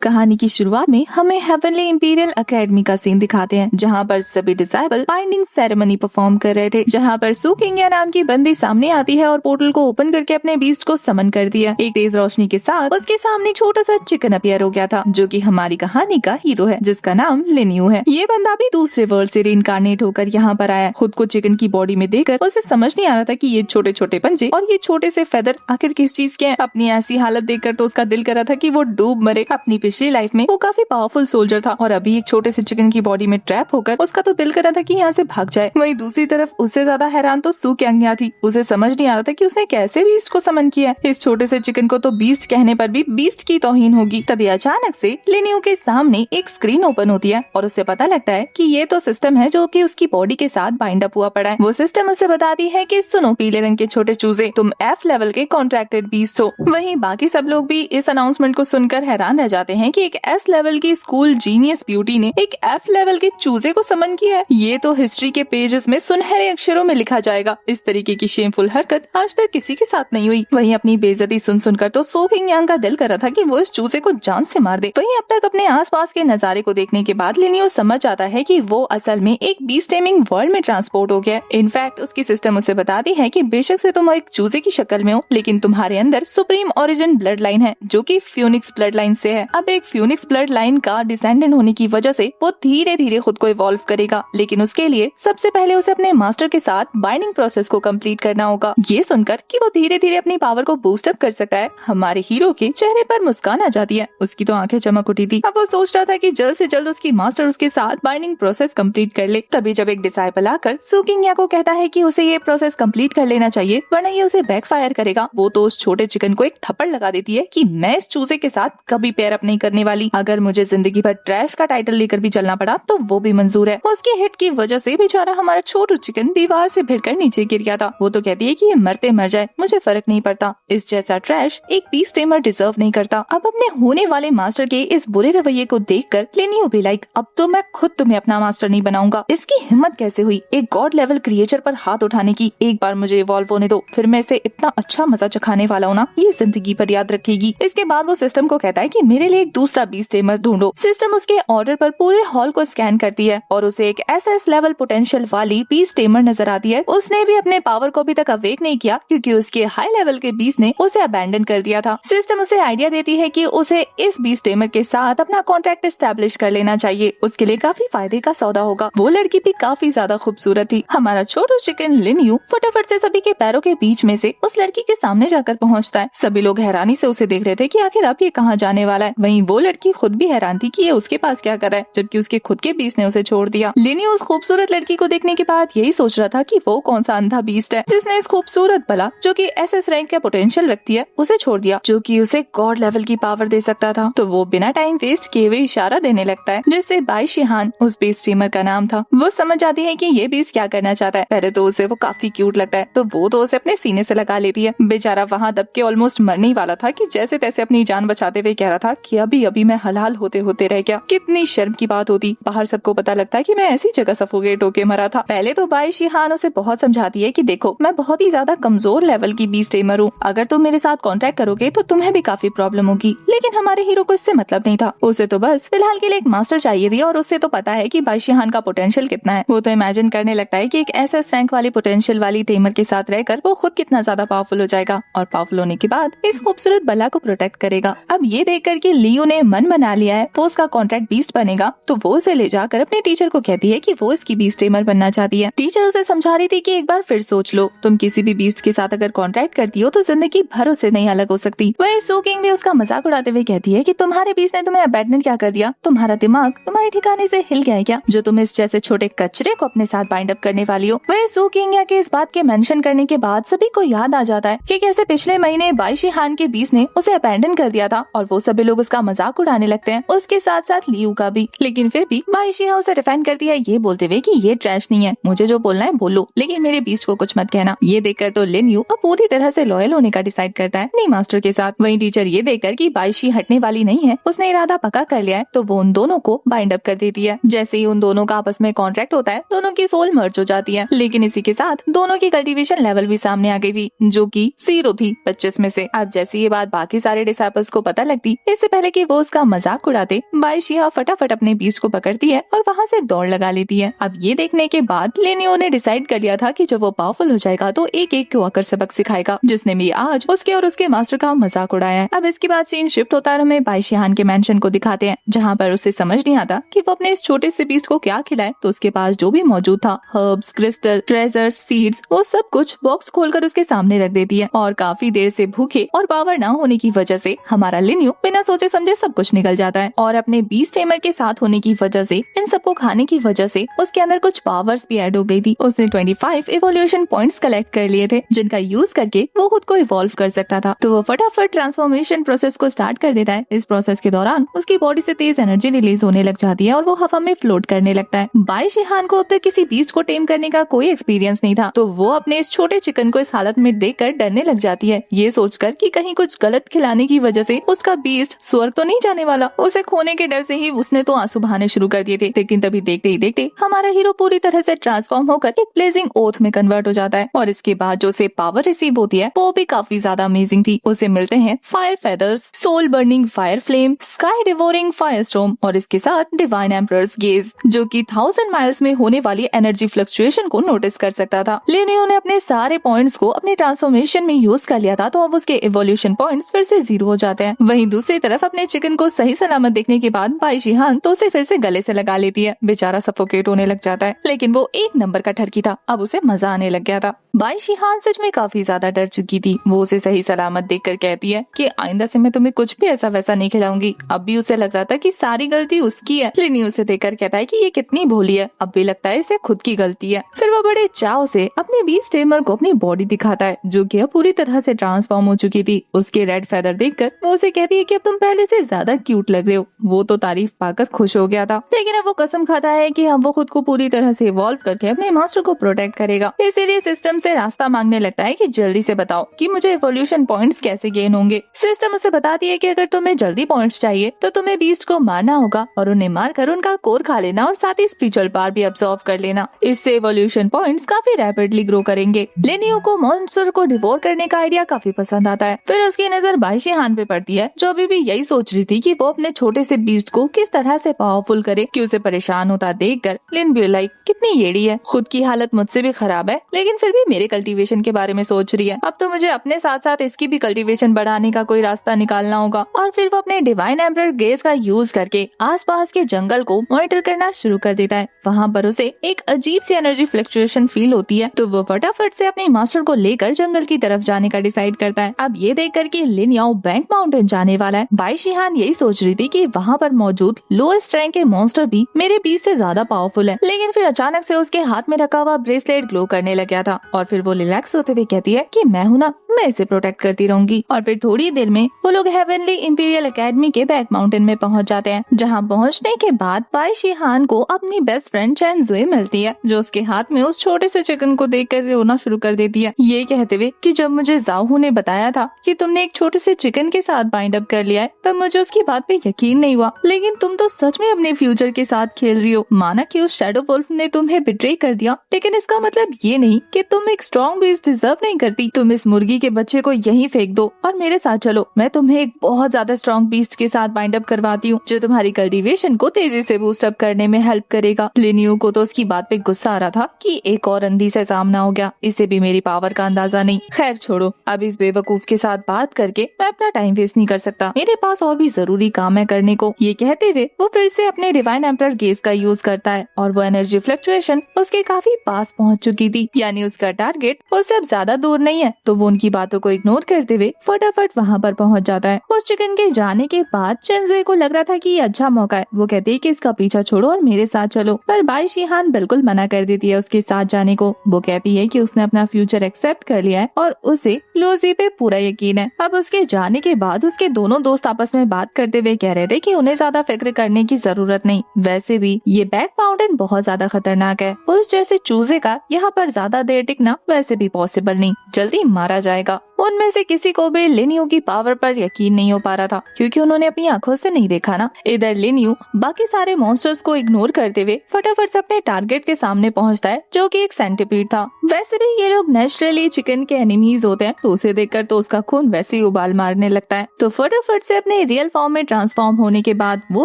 कहानी की शुरुआत में हमें हेवनली इंपीरियल एकेडमी का सीन दिखाते हैं, जहाँ पर सभी डिसाइबल बाइंडिंग सेरेमनी परफॉर्म कर रहे थे, जहाँ पर सू किंग्या नाम की बंदी सामने आती है और पोर्टल को ओपन करके अपने बीस्ट को समन कर दिया। एक तेज रोशनी के साथ उसके सामने छोटा सा चिकन अपीयर हो गया था, जो कि हमारी कहानी का हीरो है, जिसका नाम लिन्यू है। ये बंदा भी दूसरे वर्ल्ड से रीइंकार्नेट होकर यहाँ पर आया। खुद को चिकन की बॉडी में देखकर उसे समझ नहीं आ रहा था कि ये छोटे छोटे पंजे और ये छोटे से फेदर आखिर किस चीज के हैं। अपनी ऐसी हालत देखकर तो उसका दिल कर रहा था कि वो डूब मरे। अपनी पिछली लाइफ में वो काफी पावरफुल सोल्जर था और अभी एक छोटे से चिकन की बॉडी में ट्रैप होकर उसका तो दिल कर रहा था कि यहाँ से भाग जाए। वहीं दूसरी तरफ उससे ज्यादा हैरान तो सू किंग्या थी। उसे समझ नहीं आ रहा था कि उसने कैसे बीस्ट को समन किया। इस छोटे से चिकन को तो बीस्ट कहने पर भी बीस्ट की तौहीन होगी। तभी अचानक से लिन्यू के सामने एक स्क्रीन ओपन होती है और उसे पता लगता है कि ये तो सिस्टम है जो कि उसकी बॉडी के साथ बाइंड अप हुआ पड़ा है। वो सिस्टम उसे बताती है कि सुनो पीले रंग के छोटे चूजे, तुम F लेवल के कॉन्ट्रैक्टेड बीस्ट हो। वहीं बाकी सब लोग भी इस अनाउंसमेंट को सुनकर हैरान रह जाते हैं कि एक S लेवल की स्कूल जीनियस ब्यूटी ने एक F लेवल के चूजे को समन किया है। ये तो हिस्ट्री के पेजेस में सुनहरे अक्षरों में लिखा जाएगा। इस तरीके की शेमफुल हरकत आज तक किसी के साथ नहीं हुई। वहीं अपनी बेइज्जती सुन सुनकर तो सू किंग्या का दिल कर रहा था कि वो इस चूजे को जान से मार दे। वहीं अब तक अपने आसपास के नजारे को देखने के बाद लिन्यू समझ आता है कि वो असल में एक बीस्ट टेमिंग वर्ल्ड में ट्रांसपोर्ट हो गया। इनफैक्ट उसकी सिस्टम उसे बताती है कि बेशक से तुम एक चूजे की शक्ल में हो, लेकिन तुम्हारे अंदर सुप्रीम ओरिजिन ब्लड लाइन है, जो कि फ्यूनिक्स ब्लड लाइन से है। अब एक फ्यूनिक्स ब्लड लाइन का डिसेंडेंट होने की वजह से वो धीरे धीरे खुद को इवॉल्व करेगा, लेकिन उसके लिए सबसे पहले उसे अपने मास्टर के साथ बाइंडिंग प्रोसेस को कंप्लीट करना होगा। ये सुनकर कि वो धीरे धीरे अपनी पावर को बूस्ट अप कर सकता है, हमारे हीरो के चेहरे पर मुस्कान आ जाती है। उसकी तो आंखें चमक उठी थी। अब वो सोच रहा था कि जल्द से जल्द उसकी मास्टर उसके साथ बाइंडिंग प्रोसेस कंप्लीट कर ले। तभी जब एक डिसाइपल आकर सू किंग्या को कहता है कि उसे ये प्रोसेस कंप्लीट कर लेना चाहिए, वरना ये उसे बैकफायर करेगा। वो तो उस छोटे चिकन को एक थप्पड़ लगा देती है कि मैं इस चूजे के साथ कभी पेयर अप नहीं करने वाली। अगर मुझे जिंदगी भर ट्रैश का टाइटल लेकर भी चलना पड़ा तो वो भी मंजूर है। उसके हिट की वजह से बेचारा हमारा छोटू चिकन दीवार से भिड़कर नीचे गिर गया था। वो तो कहती है कि ये मरते मर जाए, मुझे फर्क नहीं पड़ता। इस जैसा ट्रैश एक बीस्ट टेमर डिजर्व नहीं करता। अब अपने होने वाले मास्टर के इस बुरे रवैये को देखकर लिन्यू भी लाइक, अब तो मैं खुद तुम्हें अपना मास्टर नहीं बनाऊंगा। इसकी हिम्मत कैसे हुई एक गॉड लेवल क्रिएचर पर हाथ उठाने की। एक बार मुझे इवॉल्व होने दो, फिर मैं इसे इतना अच्छा मजा चखाने वाला हूँ ना, ये जिंदगी भर याद रखेगी। इसके बाद वो सिस्टम को कहता है कि मेरे लिए एक दूसरा बीस्ट टेमर ढूंढो। सिस्टम उसके ऑर्डर पर पूरे हॉल को स्कैन करती है और उसे एक SS लेवल पोटेंशियल वाली बीस्ट टेमर नजर आती है। उसने भी अपने पावर को अभी तक अवेक नहीं किया, क्योंकि उसके हाई लेवल के बीस्ट ने उसे अबैंडन कर दिया था। सिस्टम उसे आइडिया देती है कि उसे इस बीस्ट टेमर के साथ अपना कॉन्ट्रैक्ट एस्टैब्लिश कर लेना चाहिए। उसके लिए काफी फायदे का सौदा होगा। वो लड़की भी काफी ज्यादा खूबसूरत थी। हमारा छोटू चिकन लिन्यू फटाफट से सभी के पैरों के बीच में से उस लड़की के सामने जाकर पहुंचता है। सभी लोग हैरानी से उसे देख रहे थे कि आखिर अब ये कहाँ जाने वाला है। वहीं वो लड़की खुद भी हैरान थी कि ये उसके पास क्या कर रहा है, जबकि उसके खुद के बीस्ट ने उसे छोड़ दिया। लिन्यू उस खूबसूरत लड़की को देखने के बाद यही सोच रहा था कि वो कौन सा अंधा बीस्ट है जिसने इस खूबसूरत बला, जो कि SS रैंक का पोटेंशियल रखती है, उसे छोड़ दिया, जो कि उसे गॉड लेवल की पावर दे सकता था। तो वो बिना टाइम वेस्ट किए हुए इशारा देने लगता है, जिससे बाई शिहान उस बीस्ट टीमर का नाम था। वो समझ जाती है कि ये बीस्ट क्या करना चाहता है। पहले तो उसे वो काफी क्यूट लगता है, तो वो तो उसे अपने सीने से लगा लेती है। बेचारा वहाँ दब के ऑलमोस्ट मरने ही वाला था कि जैसे तैसे अपनी जान बचाते हुए कह रहा था कि अभी अभी मैं हलाल होते होते रह गया। कितनी शर्म की बात होती, बाहर सबको पता लगता है कि मैं ऐसी जगह सफोकेट होके मरा था। पहले तो बाई शिहान उसे बहुत समझाती है कि देखो मैं बहुत ही ज्यादा कमजोर लेवल की बीस्ट टेमर हूँ, अगर तुम मेरे साथ कॉन्ट्रैक्ट करोगे तो तुम्हें भी काफी प्रॉब्लम होगी। लेकिन हमारे हीरो को इससे मतलब नहीं था। उसे तो बस फिलहाल के लिए एक मास्टर चाहिए थी और उससे तो पता है कि बाई शिहान का पोटेंशियल कितना है। वो तो इमेजिन करने लगता है कि एक SS रैंक वाली पोटेंशियल वाली टेमर के साथ रहकर वो खुद कितना ज्यादा पावरफुल हो जाएगा और पावरफुल होने के बाद इस खूबसूरत बला को प्रोटेक्ट करेगा। अब ये देखकर कि लियो ने मन बना लिया है वो उसका कॉन्ट्रैक्ट बीस्ट बनेगा, तो वो उसे ले जाकर अपने टीचर को कहती है कि वो इसकी बीस्ट टेमर बनना चाहती है। टीचर उसे समझा रही थी कि एक बार फिर सोच लो, तुम किसी भी बीस्ट के साथ अगर कॉन्ट्रैक्ट करती हो तो जिंदगी भर उससे नहीं अलग हो सकती। वही सू किंग भी उसका मजाक उड़ाते हुए कहती है कि तुम्हारे बीस्ट ने तुम्हें अबैंडन क्या कर दिया, तुम्हारा दिमाग तुम्हारे ठिकाने से हिल गया है क्या, जो तुम इस जैसे छोटे कचरे को अपने साथ बाइंड अप करने वाली हो। वही सू किंग्या के इस बात के मेंशन करने के बाद सभी को याद आ जाता है कि कैसे पिछले महीने बाई शिहान के बीस्ट ने उसे अबैंडन कर दिया था और वो सभी लोग उसका मजाक उड़ाने लगते हैं, उसके साथ साथ लियू का भी। लेकिन फिर भी बाई शिहा उसे डिफेंड करती है ये बोलते हुए कि ये ट्रैश नहीं है, मुझे जो बोलना है बोलो, लेकिन मेरे बीस्ट को कुछ मत कहना। ये देखकर तो लिन्यू अब पूरी तरह से लॉयल होने का डिसाइड करता है नहीं मास्टर के साथ। वहीं टीचर ये देखकर कि बाई शी हटने वाली नहीं है, उसने इरादा पक्का कर लिया है, तो वो उन दोनों को बाइंड अप कर देती है। जैसे ही उन दोनों का आपस में कॉन्ट्रैक्ट होता है, दोनों की सोल मर्ज हो जाती है। लेकिन इसी के साथ दोनों की कल्टीवेशन लेवल भी सामने आ गई थी, जो कि 0 थी 25 में से। अब जैसे ये बात बाकी सारे डिसाइपल्स को पता लगती, इससे पहले कि वो उसका मजाक उड़ाते बाई शिहा फटाफट अपने बीस्ट को पकड़ती है और वहाँ से दौड़ लगा लेती है। अब ये देखने के बाद लेनियो ने डिसाइड कर लिया था कि जब वो पावरफुल हो जाएगा तो एक एक को आकर सबक सिखाएगा, जिसने भी आज उसके और उसके मास्टर का मजाक उड़ाया है। अब इसके बाद सीन शिफ्ट होता है, हमें बाई शिहान के मेंशन को दिखाते हैं जहाँ पर उसे समझ नहीं आता कि वो अपने इस छोटे से बीस्ट को क्या खिलाए। तो उसके पास जो भी मौजूद था, हर्ब्स, क्रिस्टल, ट्रेजर, सीड्स, वो सब कुछ बॉक्स खोलकर उसके सामने रख देती है। और काफी देर से भूखे और पावर ना होने की वजह से हमारा लिन्यू बिना सोचे समझे सब कुछ निकल जाता है। और अपने बीस्ट टेमर के साथ होने की वजह से, इन सबको खाने की वजह से उसके अंदर कुछ पावर्स भी ऐड हो गई थी। उसने 25 इवोल्यूशन पॉइंट्स कलेक्ट कर लिए थे जिनका यूज करके वो खुद को इवॉल्व कर सकता था। तो वो फटाफट ट्रांसफॉर्मेशन प्रोसेस को स्टार्ट कर देता है। इस प्रोसेस के दौरान उसकी बॉडी से तेज एनर्जी रिलीज होने लग जाती है और वो हवा में फ्लोट करने लगता है। बाई शिहान को अब तक किसी बीस्ट को टेम करने का कोई एक्सपीरियंस नहीं था, तो वो अपने इस छोटे चिकन को इस हालत में देखकर डरने लग जाती है, ये सोचकर कि कहीं कुछ गलत खिलाने की वजह से उसका बीस्ट स्वर्ग तो नहीं जाने वाला। उसे खोने के डर से ही उसने तो आंसू बहाने शुरू कर दिए थे। लेकिन तभी देखते ही देखते हमारा हीरो पूरी तरह से ट्रांसफॉर्म होकर एक ब्लेजिंग ओथ में कन्वर्ट हो जाता है। और इसके बाद जो उसे पावर रिसीव होती है वो भी काफी ज्यादा अमेजिंग थी। उसे मिलते हैं fire feathers, soul burning fire flame, sky devouring fire storm और इसके साथ डिवाइन एम्परर्स गेज, जो कि 1000 माइल्स में होने वाली एनर्जी फ्लक्चुएशन को नोटिस कर सकता था। लिनियो ने अपने सारे पॉइंट्स को अपने ट्रांसफॉर्मेशन में यूज कर लिया था, तो अब उसके इवोल्यूशन पॉइंट्स फिर से 0 हो जाते हैं। वहीं दूसरी तरफ अपने चिकन को सही सलामत देखने के बाद बाई शिहान तो उसे फिर से गले से लगा लेती है। बेचारा सफोकेट होने लग जाता है, लेकिन वो एक नंबर का ठरकी था, अब उसे मजा आने लग गया था। बाई शिहान सच में काफी ज्यादा डर चुकी थी। वो उसे सही सलामत देखकर कहती है कि आइंदा से मैं तुम्हें कुछ भी ऐसा वैसा नहीं खिलाऊंगी। अब भी उसे लग रहा था कि सारी गलती उसकी है। लिनियो उसे देखकर कहता है कि ये कितनी भोली है, अब भी लगता है इसे खुद की गलती है। फिर वो बड़े चाव से अपने बीस्ट टेमर को अपनी बॉडी दिखाता है, जो कि अब पूरी तरह से ट्रांसफॉर्म हो चुकी थी। उसके रेड फेदर देखकर वो उसे कहती है कि अब तुम पहले से ज्यादा क्यूट लग रहे हो। वो तो तारीफ पाकर खुश हो गया था, लेकिन अब वो कसम खाता है कि अब वो खुद को पूरी तरह से इवॉल्व करके अपने मास्टर को प्रोटेक्ट करेगा। इसीलिए सिस्टम से रास्ता मांगने लगता है कि जल्दी से बताओ कि मुझे इवोल्यूशन पॉइंट्स कैसे गेन होंगे। सिस्टम उसे बताती है कि अगर तुम्हें जल्दी पॉइंट्स चाहिए तो तुम्हें बीस्ट को मारना होगा और उन्हें मारकर उनका कोर खा लेना और साथ ही स्पिरिचुअल पावर भी अब्सॉर्ब कर लेना। इससे इवोल्यूशन पॉइंट्स काफी रैपिडली ग्रो करेंगे। लिनियो को मॉन्स्टर को डिवोर करने का आइडिया काफी पसंद आता है। फिर उसकी नजर बाई शिहान पे पड़ती है, जो अभी भी यही सोच रही थी कि वो अपने छोटे से बीस्ट को किस तरह से पावरफुल करे। कि उसे परेशान होता देखकर लिन भी लाइक कितनी येड़ी है, खुद की हालत मुझसे भी खराब है लेकिन फिर भी मेरे कल्टीवेशन के बारे में सोच रही है। अब तो मुझे अपने साथ साथ इसकी भी कल्टीवेशन बढ़ाने का कोई रास्ता निकालना होगा। और फिर वो अपने डिवाइन एम्परर गेज का यूज करके आसपास के जंगल को मॉनिटर करना शुरू कर देता है। वहाँ पर उसे एक अजीब सी एनर्जी फ्लक्चुएशन फील होती है, तो वो फटाफट से अपने मास्टर को लेकर जंगल की तरफ जाने का डिसाइड करता है। अब ये देखकर कि लिन याओ बैंक माउंटेन जाने वाला है, बाई शिहान यही सोच रही थी कि वहाँ पर मौजूद लोएस्ट रैंक के मॉन्स्टर भी मेरे बीच से ज्यादा पावरफुल है। लेकिन फिर अचानक से उसके हाथ में रखा हुआ ब्रेसलेट ग्लो करने लग गया था और फिर वो रिलैक्स होते हुए कहती है कि मैं हूँ ना, मैं इसे प्रोटेक्ट करती रहूंगी। और फिर थोड़ी देर में वो लोग हेवनली इंपीरियल एकेडमी के बैक माउंटेन में पहुंच जाते हैं, जहां पहुंचने के बाद बाई शिहान को अपनी बेस्ट फ्रेंड चैन जुए मिलती है, जो उसके हाथ में उस छोटे से चिकन को देखकर रोना शुरू कर देती है, ये कहते हुए कि जब मुझे जाओहू ने बताया था कि तुमने एक छोटे से चिकन के साथ बाइंड अप कर लिया है, तब मुझे उसकी बात पे यकीन नहीं हुआ। लेकिन तुम तो सच में अपने फ्यूचर के साथ खेल रही हो। माना कि उस शैडो वुल्फ ने तुम्हें बिट्रे कर दिया, लेकिन इसका मतलब ये नहीं कि तुम एक स्ट्रॉन्ग बीस्ट डिजर्व नहीं करती। तुम इस मुर्गी के बच्चे को यहीं फेंक दो और मेरे साथ चलो। मैं तुम्हें एक बहुत ज्यादा स्ट्रॉन्ग बीस्ट के साथ बाइंड अप करवाती हूँ, जो तुम्हारी कल्टीवेशन को तेजी से बूस्ट अप करने में हेल्प करेगा। लिनियो को तो उसकी बात पे गुस्सा आ रहा था कि एक और अंधी से सामना हो गया, इसे भी मेरी पावर का अंदाजा नहीं। खैर छोड़ो, अब इस बेवकूफ के साथ बात करके मैं अपना टाइम वेस्ट नहीं कर सकता, मेरे पास और भी जरूरी काम है करने को। ये कहते हुए वो फिर से अपने डिवाइन एम्परर गेज का यूज करता है और वो एनर्जी फ्लक्चुएशन उसके काफी पास पहुंच चुकी थी, यानी उसका टारगेट उससे अब ज्यादा दूर नहीं है। तो वो उनकी बातों को इग्नोर करते हुए फटाफट वहाँ पर पहुँच जाता है। उस चिकन के जाने के बाद चेंजुए को लग रहा था कि ये अच्छा मौका है। वो कहती है कि इसका पीछा छोड़ो और मेरे साथ चलो, पर बाई शिहान बिल्कुल मना कर देती है उसके साथ जाने को। वो कहती है कि उसने अपना फ्यूचर एक्सेप्ट कर लिया है और उसे लूजी पे पूरा यकीन है। अब उसके जाने के बाद उसके दोनों दोस्त आपस में बात करते हुए कह रहे थे कि उन्हें ज्यादा फिक्र करने की जरूरत नहीं। वैसे भी ये बैक माउंटेन बहुत ज्यादा खतरनाक है, उस जैसे चूजे का यहाँ पर ज्यादा देर टिकना वैसे भी पॉसिबल नहीं, जल्दी मारा जाएगा। उनमें से किसी को भी लिन्यू की पावर पर यकीन नहीं हो पा रहा था, क्योंकि उन्होंने अपनी आंखों से नहीं देखा ना। इधर लिन्यू बाकी सारे मॉन्स्टर्स को इग्नोर करते हुए फटाफट से अपने टारगेट के सामने पहुंचता है, जो कि एक सेंटीपीड था। वैसे भी ये लोग नेचुरली चिकन के एनिमीज होते हैं, तो उसे देखकर तो उसका खून वैसे ही उबाल मारने लगता है। तो फटाफट से अपने रियल फॉर्म में ट्रांसफॉर्म होने के बाद वो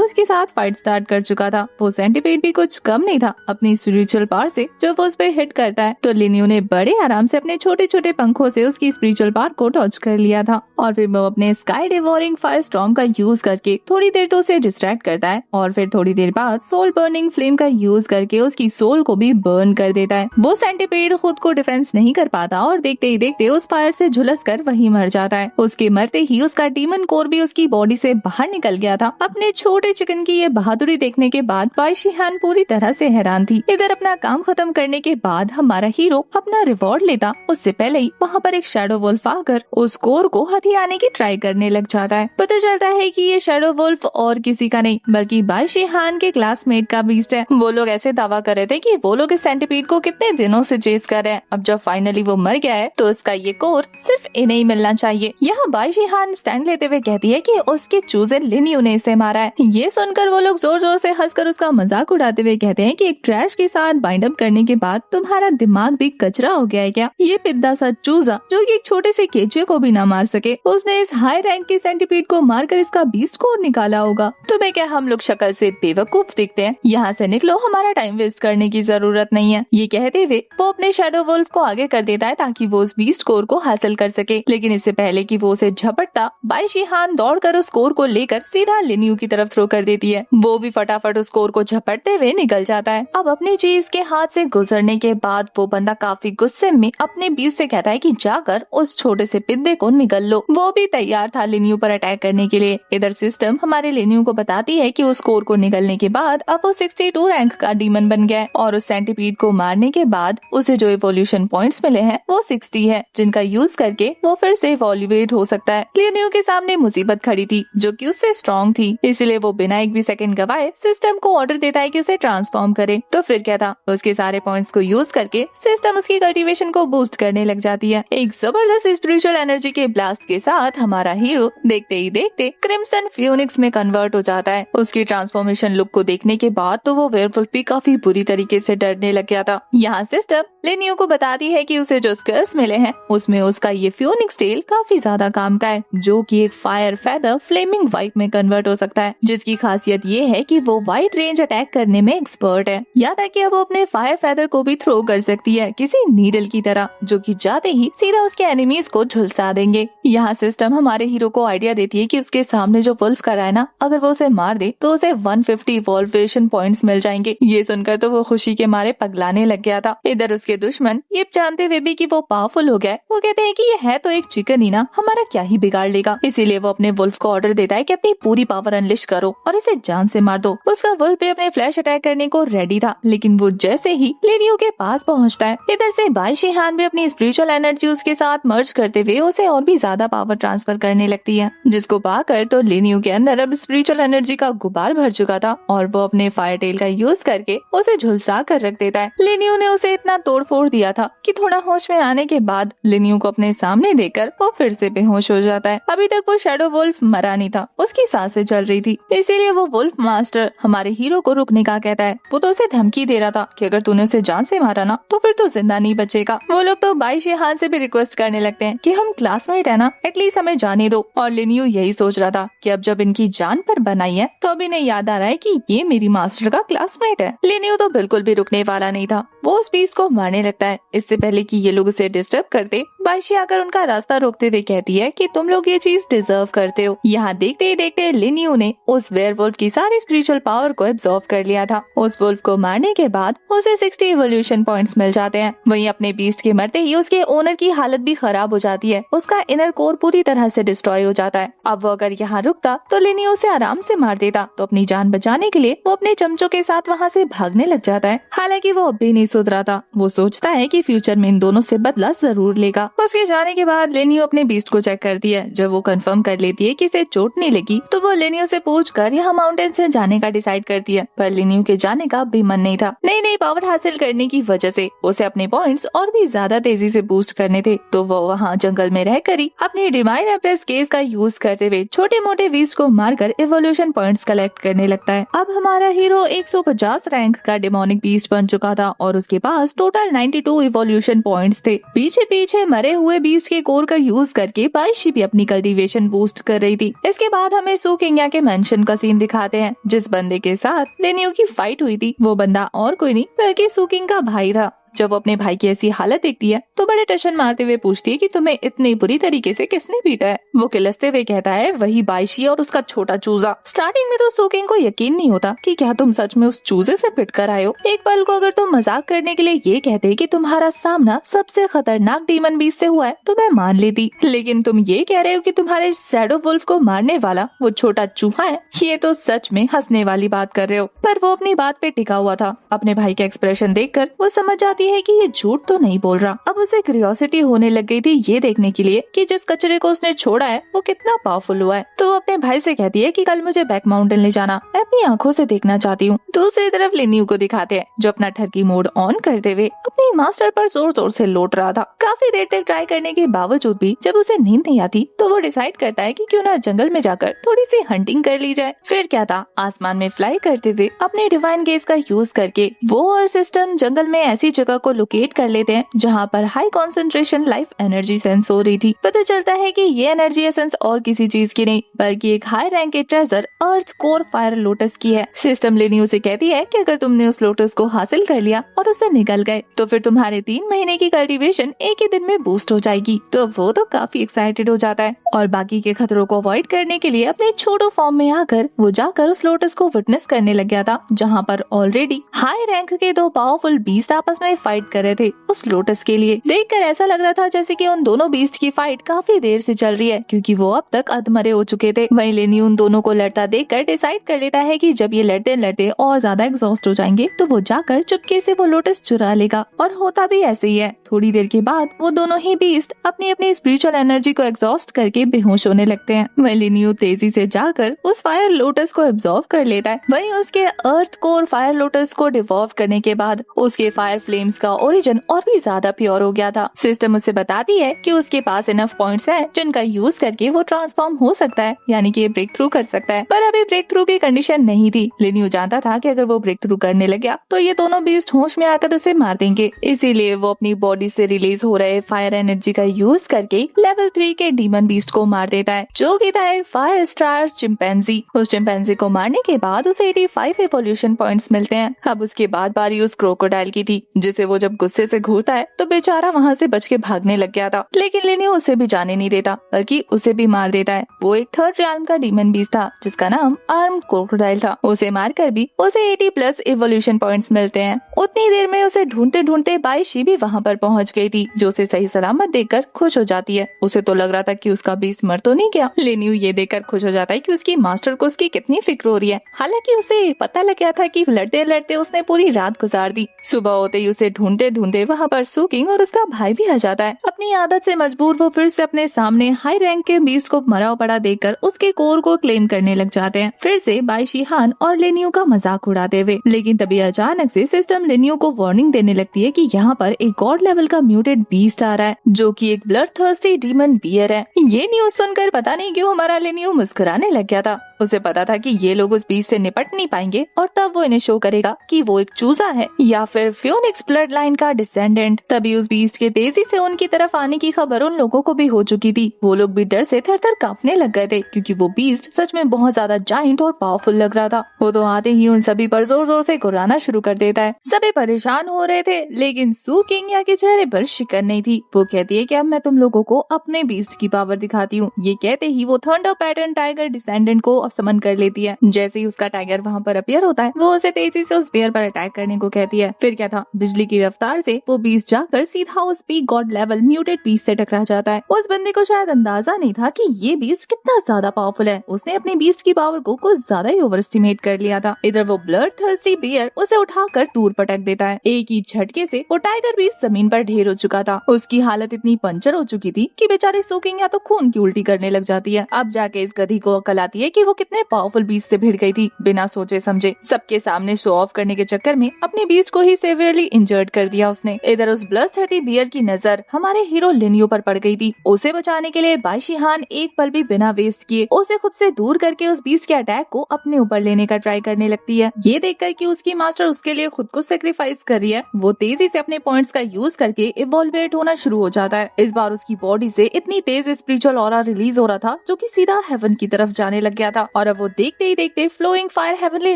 उसके साथ फाइट स्टार्ट कर चुका था। वो सेंटीपीड भी कुछ कम नहीं था अपनी स्पिरिचुअल पावर से, जो वो उस पे हिट करता है। तो लिन्यू ने बड़े आराम से अपने छोटे छोटे पंखों से उसकी स्पिरिचुअल पावर को डॉज कर लिया था, और फिर वो अपने स्काई डिवोरिंग फायर स्टॉर्म का यूज करके थोड़ी देर तो उसे डिस्ट्रैक्ट करता है, और फिर थोड़ी देर बाद सोल बर्निंग फ्लेम का यूज करके उसकी सोल को भी बर्न कर देता है। वो सेंटीपीड खुद को डिफेंस नहीं कर पाता और देखते ही देखते उस फायर से झुलस कर वहीं मर जाता है। उसके मरते ही उसका डीमन कोर भी उसकी बॉडी से बाहर निकल गया था। अपने छोटे चिकन की ये बहादुरी देखने के बाद बाई शिहान पूरी तरह से हैरान थी। इधर अपना काम खत्म करने के बाद हमारा हीरो अपना रिवॉर्ड लेता, उससे पहले ही वहाँ पर एक शैडो वुल्फ आकर उस कोर को हथियाने की ट्राई करने लग जाता है। पता चलता है कि ये शैडो वुल्फ और किसी का नहीं बल्कि बाई शिहान के क्लासमेट का बीस्ट है। वो लोग ऐसे दावा कर रहे थे कि वो लोग इस सेंटीपीड को कितने दिनों से चेस कर रहे हैं। अब जब फाइनली वो मर गया है तो उसका ये कोर सिर्फ इन्हें ही मिलना चाहिए। यहाँ बाई शिहान स्टैंड लेते हुए कहती है कि उसके चूजर लिन्यू ने इसे मारा है। ये सुनकर वो लोग जोर जोर से हंसकर उसका मजाक उड़ाते हुए कहते हैं कि एक ट्रैश के साथ बाइंड अप करने के बाद तुम्हारा दिमाग भी कचरा हो गया है क्या? ये पिद्दा सा चूजा जो कि एक छोटे से केचुए को भी ना मार सके, उसने इस हाई रैंक के सेंटीपीड को मारकर इसका बीस्ट कोर निकाला होगा। तुम्हें क्या हम लोग शक्ल से बेवकूफ दिखते हैं? यहाँ से निकलो, हमारा टाइम वेस्ट करने की जरूरत नहीं है। ये कहते हुए वो अपने शैडो वुल्फ को आगे कर देता है ताकि वो उस बीस्ट कोर को हासिल कर सके, लेकिन इससे पहले कि वो उसे झपटता, बाई शिहान दौड़कर उस कोर को लेकर सीधा लिन्यू की तरफ थ्रो कर देती है। वो भी फटाफट उस कोर को झपटते हुए निकल जाता है। अब अपनी चीज के हाथ से गुजरने के बाद वो बंदा काफी गुस्से में अपने बीच से कहता है कि जाकर उस छोटे से पिद्दे को निगल लो। वो भी तैयार था लिन्यू पर अटैक करने के लिए। इधर सिस्टम हमारे लिन्यू को बताती है कि उस कोर को निगलने के बाद अब वो 62 रैंक का डीमन बन गया है, और उस सेंटीपीड को मारने के बाद उसे जो इवोल्यूशन पॉइंट्स मिले हैं वो 60 है, जिनका यूज करके वो फिर से इवोल्यूएट हो सकता है। लिन्यू के सामने मुसीबत खड़ी थी जो कि उससे स्ट्रॉन्ग थी, इसलिए वो बिना एक भी सेकंड गवाए सिस्टम को ऑर्डर देता है कि उसे ट्रांसफॉर्म करे। तो फिर क्या था, उसके सारे पॉइंट्स को यूज करके सिस्टम उसकी कल्टीवेशन को बूस्ट करने लग जाती है। एक जबरदस्त स्पिरिचुअल एनर्जी के ब्लास्ट के साथ हमारा हीरो देखते ही देखते क्रिम्सन फ्यूनिक्स में कन्वर्ट हो जाता है। उसकी ट्रांसफॉर्मेशन लुक को देखने के बाद तो वो वेयरवुल्फ भी काफी बुरी तरीके से डरने लग गया था। यहाँ सिस्टम लिन्यू को बताती है कि उसे जो स्किल्स मिले हैं उसमें उसका ये फ्यूनिक्स टेल काफी ज्यादा काम का है, जो कि एक फायर फेदर फ्लेमिंग वाइट में कन्वर्ट हो सकता है, जिसकी खासियत ये है कि वो वाइड रेंज अटैक करने में एक्सपर्ट है। यहाँ तक कि अब वो अपने फायर फेदर को भी थ्रो कर सकती है किसी नीडल की तरह, जो कि जाते ही सीधा उसके एनिमीज को झुलसा देंगे। यहाँ सिस्टम हमारे हीरो को आइडिया देती है कि उसके सामने जो वुल्फ खड़ा है ना, अगर वो उसे मार दे तो उसे 150 इवोल्यूशन पॉइंट्स मिल जाएंगे। ये सुनकर तो वो खुशी के मारे पगलाने लग गया था। इधर उसके दुश्मन ये जानते हुए भी कि वो पावरफुल हो गया है, वो कहते हैं कि ये है तो एक चिकन ही ना, हमारा क्या ही बिगाड़ लेगा। इसीलिए वो अपने वुल्फ को ऑर्डर देता है कि अपनी पूरी पावर अनलिश करो और इसे जान से मार दो। उसका वुल्फ भी अपने फ्लैश अटैक करने को रेडी था, लेकिन वो जैसे ही लिन्यू के पास पहुंचता है, इधर से बाई शिहान भी अपनी स्पिरिचुअल एनर्जी उसके साथ मर्ज करते हुए उसे और भी ज्यादा पावर ट्रांसफर करने लगती है, जिसको पाकर तो लिन्यू के अंदर अब स्पिरिचुअल एनर्जी का गुबार भर चुका था, और वो अपने फायर टेल का यूज करके उसे झुलसा कर रख देता है। लिन्यू ने उसे इतना तोड़ फोड़ दिया था कि थोड़ा होश में आने के बाद लिन्यू को अपने सामने देखकर वो फिर से बेहोश हो जाता है। अभी तक वो शैडो वुल्फ मरा नहीं था, उसकी सांसें चल रही थी, इसीलिए वो वुल्फ मास्टर हमारे हीरो को रुकने का कहता है। वो तो उसे धमकी दे रहा था कि अगर तूने उसे जान से मारा ना तो फिर तो जिंदा नहीं बचेगा। वो लोग तो बाई शिहान से भी रिक्वेस्ट करने लगते हैं कि हम क्लासमेट है ना, एटलीस्ट हमें जाने दो। और लिन्यू यही सोच रहा था कि अब जब इनकी जान पर बनाई है तो अब इन्हें याद आ रहा है कि ये मेरी मास्टर का क्लासमेट है। लिन्यू तो बिल्कुल भी रुकने वाला नहीं था, वो उस बीस्ट को मारने लगता है। इससे पहले कि ये लोग उसे डिस्टर्ब करते, बाइशी आकर उनका रास्ता रोकते हुए कहती है कि तुम लोग ये चीज डिजर्व करते हो। यहाँ देखते ही देखते लिन्यू ने उस वेयरवुल्फ की सारी स्पिरिचुअल पावर को एब्जॉर्ब कर लिया था। उस वुल्फ को मारने के बाद उसे 60 इवोल्यूशन पॉइंट्स मिल जाते हैं। वहीं अपने बीस्ट के मरते ही उसके ओनर की हालत भी खराब हो जाती है, उसका इनर कोर पूरी तरह से डिस्ट्रॉय हो जाता है। अब वो अगर यहाँ रुकता तो लिन्यू उसे आराम से मार देता, तो अपनी जान बचाने के लिए वो अपने चमचों के साथ वहाँ से भागने लग जाता है। हालांकि वो अब भी नहीं सुधरा था। वो सोचता है कि फ्यूचर में इन दोनों से बदला जरूर लेगा। उसके जाने के बाद लेनियो अपने बीस्ट को चेक करती है। जब वो कंफर्म कर लेती है कि इसे चोट नहीं लगी तो वो लेनियो से पूछकर यहाँ माउंटेन से जाने का डिसाइड करती है। पर लेनियो के जाने का भी मन नहीं था। नई नई पावर हासिल करने की वजह से उसे अपने पॉइंट्स और भी ज्यादा तेजी से बूस्ट करने थे, तो वो वहाँ जंगल में रहकर ही अपनी डिवाइन एम्प्रेस केस का यूज करते हुए छोटे मोटे बीस्ट को मारकर इवोल्यूशन पॉइंट्स कलेक्ट करने लगता है। अब हमारा हीरो 150 रैंक का डेमोनिक बीस्ट बन चुका था और उसके पास टोटल 92 इवोल्यूशन पॉइंट्स थे। पीछे पीछे मरे हुए बीस्ट के कोर का यूज करके बाइशी भी अपनी कल्टीवेशन बूस्ट कर रही थी। इसके बाद हमें सू किंगया के मेंशन का सीन दिखाते हैं। जिस बंदे के साथ लेनियो की फाइट हुई थी वो बंदा और कोई नहीं बल्कि सू किंग का भाई था। जब वो अपने भाई की ऐसी हालत देखती है तो बड़े टशन मारते हुए पूछती है कि तुम्हें इतनी बुरी तरीके से किसने पीटा है। वो किलसते हुए कहता है वही बाइशी और उसका छोटा चूजा। स्टार्टिंग में तो सू किंग को यकीन नहीं होता कि क्या तुम सच में उस चूजे से पिट कर आए हो। एक पल को अगर तुम मजाक करने के लिए ये कहते कि तुम्हारा सामना सबसे खतरनाक डीमन बीस्ट से हुआ है तो मैं मान लेती, लेकिन तुम ये कह रहे हो कि तुम्हारे शैडो वुल्फ को मारने वाला वो छोटा चूहा है, ये तो सच में हंसने वाली बात कर रहे हो। पर वो अपनी बात पे टिका हुआ था। अपने भाई का एक्सप्रेशन देखकर वो समझ जाती है कि ये झूठ तो नहीं बोल रहा। अब उसे क्यूरियोसिटी होने लग गई थी ये देखने के लिए कि जिस कचरे को उसने छोड़ा है वो कितना पावरफुल हुआ है। तो वो अपने भाई से कहती है कि कल मुझे बैक माउंटेन ले जाना, मैं अपनी आंखों से देखना चाहती हूँ। दूसरी तरफ लेनियो को दिखाते हैं जो अपना ठरकी मोड ऑन करते हुए अपनी मास्टर पर जोर जोर से लौट रहा था। काफी देर तक ट्राई करने के बावजूद भी जब उसे नींद नहीं आती तो वो डिसाइड करता है कि क्यों ना जंगल में जाकर थोड़ी सी हंटिंग कर ली जाए। फिर क्या था, आसमान में फ्लाई करते हुए अपने डिवाइन गेज का यूज करके वो और सिस्टम जंगल में ऐसी जगह को लोकेट कर लेते हैं जहाँ पर high concentration life energy sense हो रही थी। पता चलता है कि ये एनर्जी एसेंस और किसी चीज की नहीं बल्कि एक हाई रैंक के treasure earth core fire lotus की है। सिस्टम लेनियो से कहती है कि अगर तुमने उस लोटस को हासिल कर लिया और उससे निकल गए तो फिर तुम्हारे 3 महीने की कल्टीवेशन एक ही दिन में बूस्ट हो जाएगी। तो वो तो काफी एक्साइटेड हो जाता है और बाकी के खतरों को अवॉइड करने के लिए अपने छोटो फॉर्म में आकर वो जाकर उस लोटस को विटनेस करने लग गया था जहाँ पर ऑलरेडी हाई रैंक के 2 पावरफुल बीस्ट आपस में फाइट कर रहे थे उस लोटस के लिए। देखकर ऐसा लग रहा था जैसे कि उन दोनों बीस्ट की फाइट काफी देर से चल रही है क्योंकि वो अब तक अधमरे हो चुके थे। वहीं लेनियो उन दोनों को लड़ता देखकर डिसाइड कर लेता है कि जब ये लड़ते लड़ते और ज्यादा एग्जॉस्ट हो जाएंगे तो वो जाकर चुपके से वो लोटस चुरा लेगा और होता भी ऐसे ही है। थोड़ी देर के बाद वो दोनों ही बीस्ट अपनी अपनी स्पिरिचुअल एनर्जी को एग्जॉस्ट करके बेहोश होने लगते हैं। वहीं लेनियो तेजी से जाकर उस फायर लोटस को एब्जॉर्ब कर लेता है। वहीं उसके अर्थ कोर फायर लोटस को डिवॉल्व करने के बाद उसके फायर फ्लेम्स का ओरिजिन और भी ज्यादा प्योर हो गया था। सिस्टम उसे बताती है कि उसके पास इनफ पॉइंट्स है जिनका यूज करके वो ट्रांसफॉर्म हो सकता है, यानी कि ब्रेक थ्रू कर सकता है। पर अभी ब्रेक थ्रू की कंडीशन नहीं थी। लेनियो जानता था कि अगर वो ब्रेक थ्रू करने लग गया तो ये दोनों बीस्ट होश में आकर उसे मार देंगे। इसीलिए वो अपनी बॉडी से रिलीज हो रहे फायर एनर्जी का यूज करके लेवल 3 के डीमन बीस्ट को मार देता है जो कि था एक फायर स्टार चिंपैंजी। उस चिंपैंजी को मारने के बाद उसे 85 इवोल्यूशन पॉइंट्स मिलते हैं। अब उसके बाद बारी उस क्रोकोडाइल की थी जिसे वो जब गुस्से से घूरता है तो बेचारा वहाँ से बच के भागने लग गया था, लेकिन लेनियो उसे भी जाने नहीं देता बल्कि उसे भी मार देता है। वो एक 3rd रियल्म का डीमन बीस्ट था जिसका नाम आर्म्ड क्रोकोडाइल था। उसे मारकर भी उसे 80+ इवोल्यूशन पॉइंट्स मिलते हैं। उतनी देर में उसे ढूंढते ढूंढते बाइशी भी वहाँ पर पहुँच गई थी जो उसे सही सलामत देखकर खुश हो जाती है। उसे तो लग रहा था कि उसका बीस्ट मर तो नहीं गया। लेनियो ये देखकर खुश हो जाता है कि उसकी मास्टर को उसकी कितनी फिक्र हो रही है। हालांकि उसे पता लग गया था कि लड़ते लड़ते उसने पूरी रात गुजार दी। सुबह होते ही उसे ढूंढते ढूंढते वहाँ पर सू किंग और उसका भाई भी आ जाता है। अपनी आदत से मजबूर वो फिर से अपने सामने हाई रैंक के बीस्ट को मरा पड़ा देखकर उसके कोर को क्लेम करने लग जाते हैं, फिर से बाइशी हान और लेनियो का मजाक उड़ाते हुए। लेकिन तभी अचानक से सिस्टम लेनियो को वार्निंग देने लगती है कि यहाँ पर एक गॉड लेवल का म्यूटेड बीस्ट आ रहा है जो कि एक ब्लड थर्स्टी डीमन बियर है। ये न्यूज सुनकर पता नहीं क्यों हमारा लेनियो मुस्कुराने लग गया था। उसे पता था कि ये लोग उस बीस्ट से निपट नहीं पाएंगे और तब वो इन्हें शो करेगा कि वो एक चूजा है या फिर फ्योनिक्स ब्लड लाइन का डिसेंडेंट। तभी उस बीस्ट के तेजी से उनकी तरफ आने की खबर उन लोगों को भी हो चुकी थी। वो लोग भी डर से थर-थर कांपने लग गए थे क्योंकि वो बीस्ट सच में बहुत ज्यादा जायंट और पावरफुल लग रहा था। वो तो आते ही उन सभी पर जोर जोर से गुर्राना शुरू कर देता है। सभी परेशान हो रहे थे लेकिन सू किंगया के चेहरे पर शिकन नहीं थी। वो कहती है कि अब मैं तुम लोगों को अपने बीस्ट की पावर दिखाती हूँ। ये कहते ही वो थंडर पैटर्न टाइगर डिसेंडेंट को समन कर लेती है। जैसे ही उसका टाइगर वहाँ पर अपीयर होता है, वो उसे तेजी से उस बेयर पर अटैक करने को कहती है। फिर क्या था, बिजली की रफ्तार से वो बीस्ट जाकर सीधा उस peak God level muted beast से टकरा जाता है। उस बंदे को शायद अंदाजा नहीं था कि ये बीस्ट कितना ज्यादा पावरफुल है। उसने अपनी बीस्ट की पावर को कुछ ज्यादा ही ओवर एस्टिमेट कर लिया था। इधर वो ब्लड थर्स्टी बियर उसे उठाकर दूर पटक देता है। एक ही झटके से वो टाइगर बीस्ट जमीन पर ढेर हो चुका था। उसकी हालत इतनी पंचर हो चुकी थी कि बेचारी सोकिंग या तो खून की उल्टी करने लग जाती है। अब जाके इस गधी को अकल आती है कि वो कितने पावरफुल बीस्ट से भिड़ गई थी। बिना सोचे समझे सबके सामने शो ऑफ करने के चक्कर में अपने बीस्ट को ही सेवियरली इंजर्ड कर दिया उसने। इधर उस ब्लडथर्स्टी बियर की नजर हमारे हीरो लिनियो पर पड़ गई थी। उसे बचाने के लिए बाई शिहान एक पल भी बिना वेस्ट किए उसे खुद से दूर करके उस बीस्ट के अटैक को अपने ऊपर लेने का ट्राई करने लगती है। ये देखकर कि उसकी मास्टर उसके लिए खुद को सेक्रीफाइस कर रही है, वो तेजी से अपने पॉइंट्स का यूज करके इवॉल्वेट होना शुरू हो जाता है। इस बार उसकी बॉडी से इतनी तेज स्पिरिचुअल ऑरा रिलीज हो रहा था जो कि सीधा हेवन की तरफ जाने लग गया था और अब वो देखते ही देखते फ्लोइंग फायर हेवनली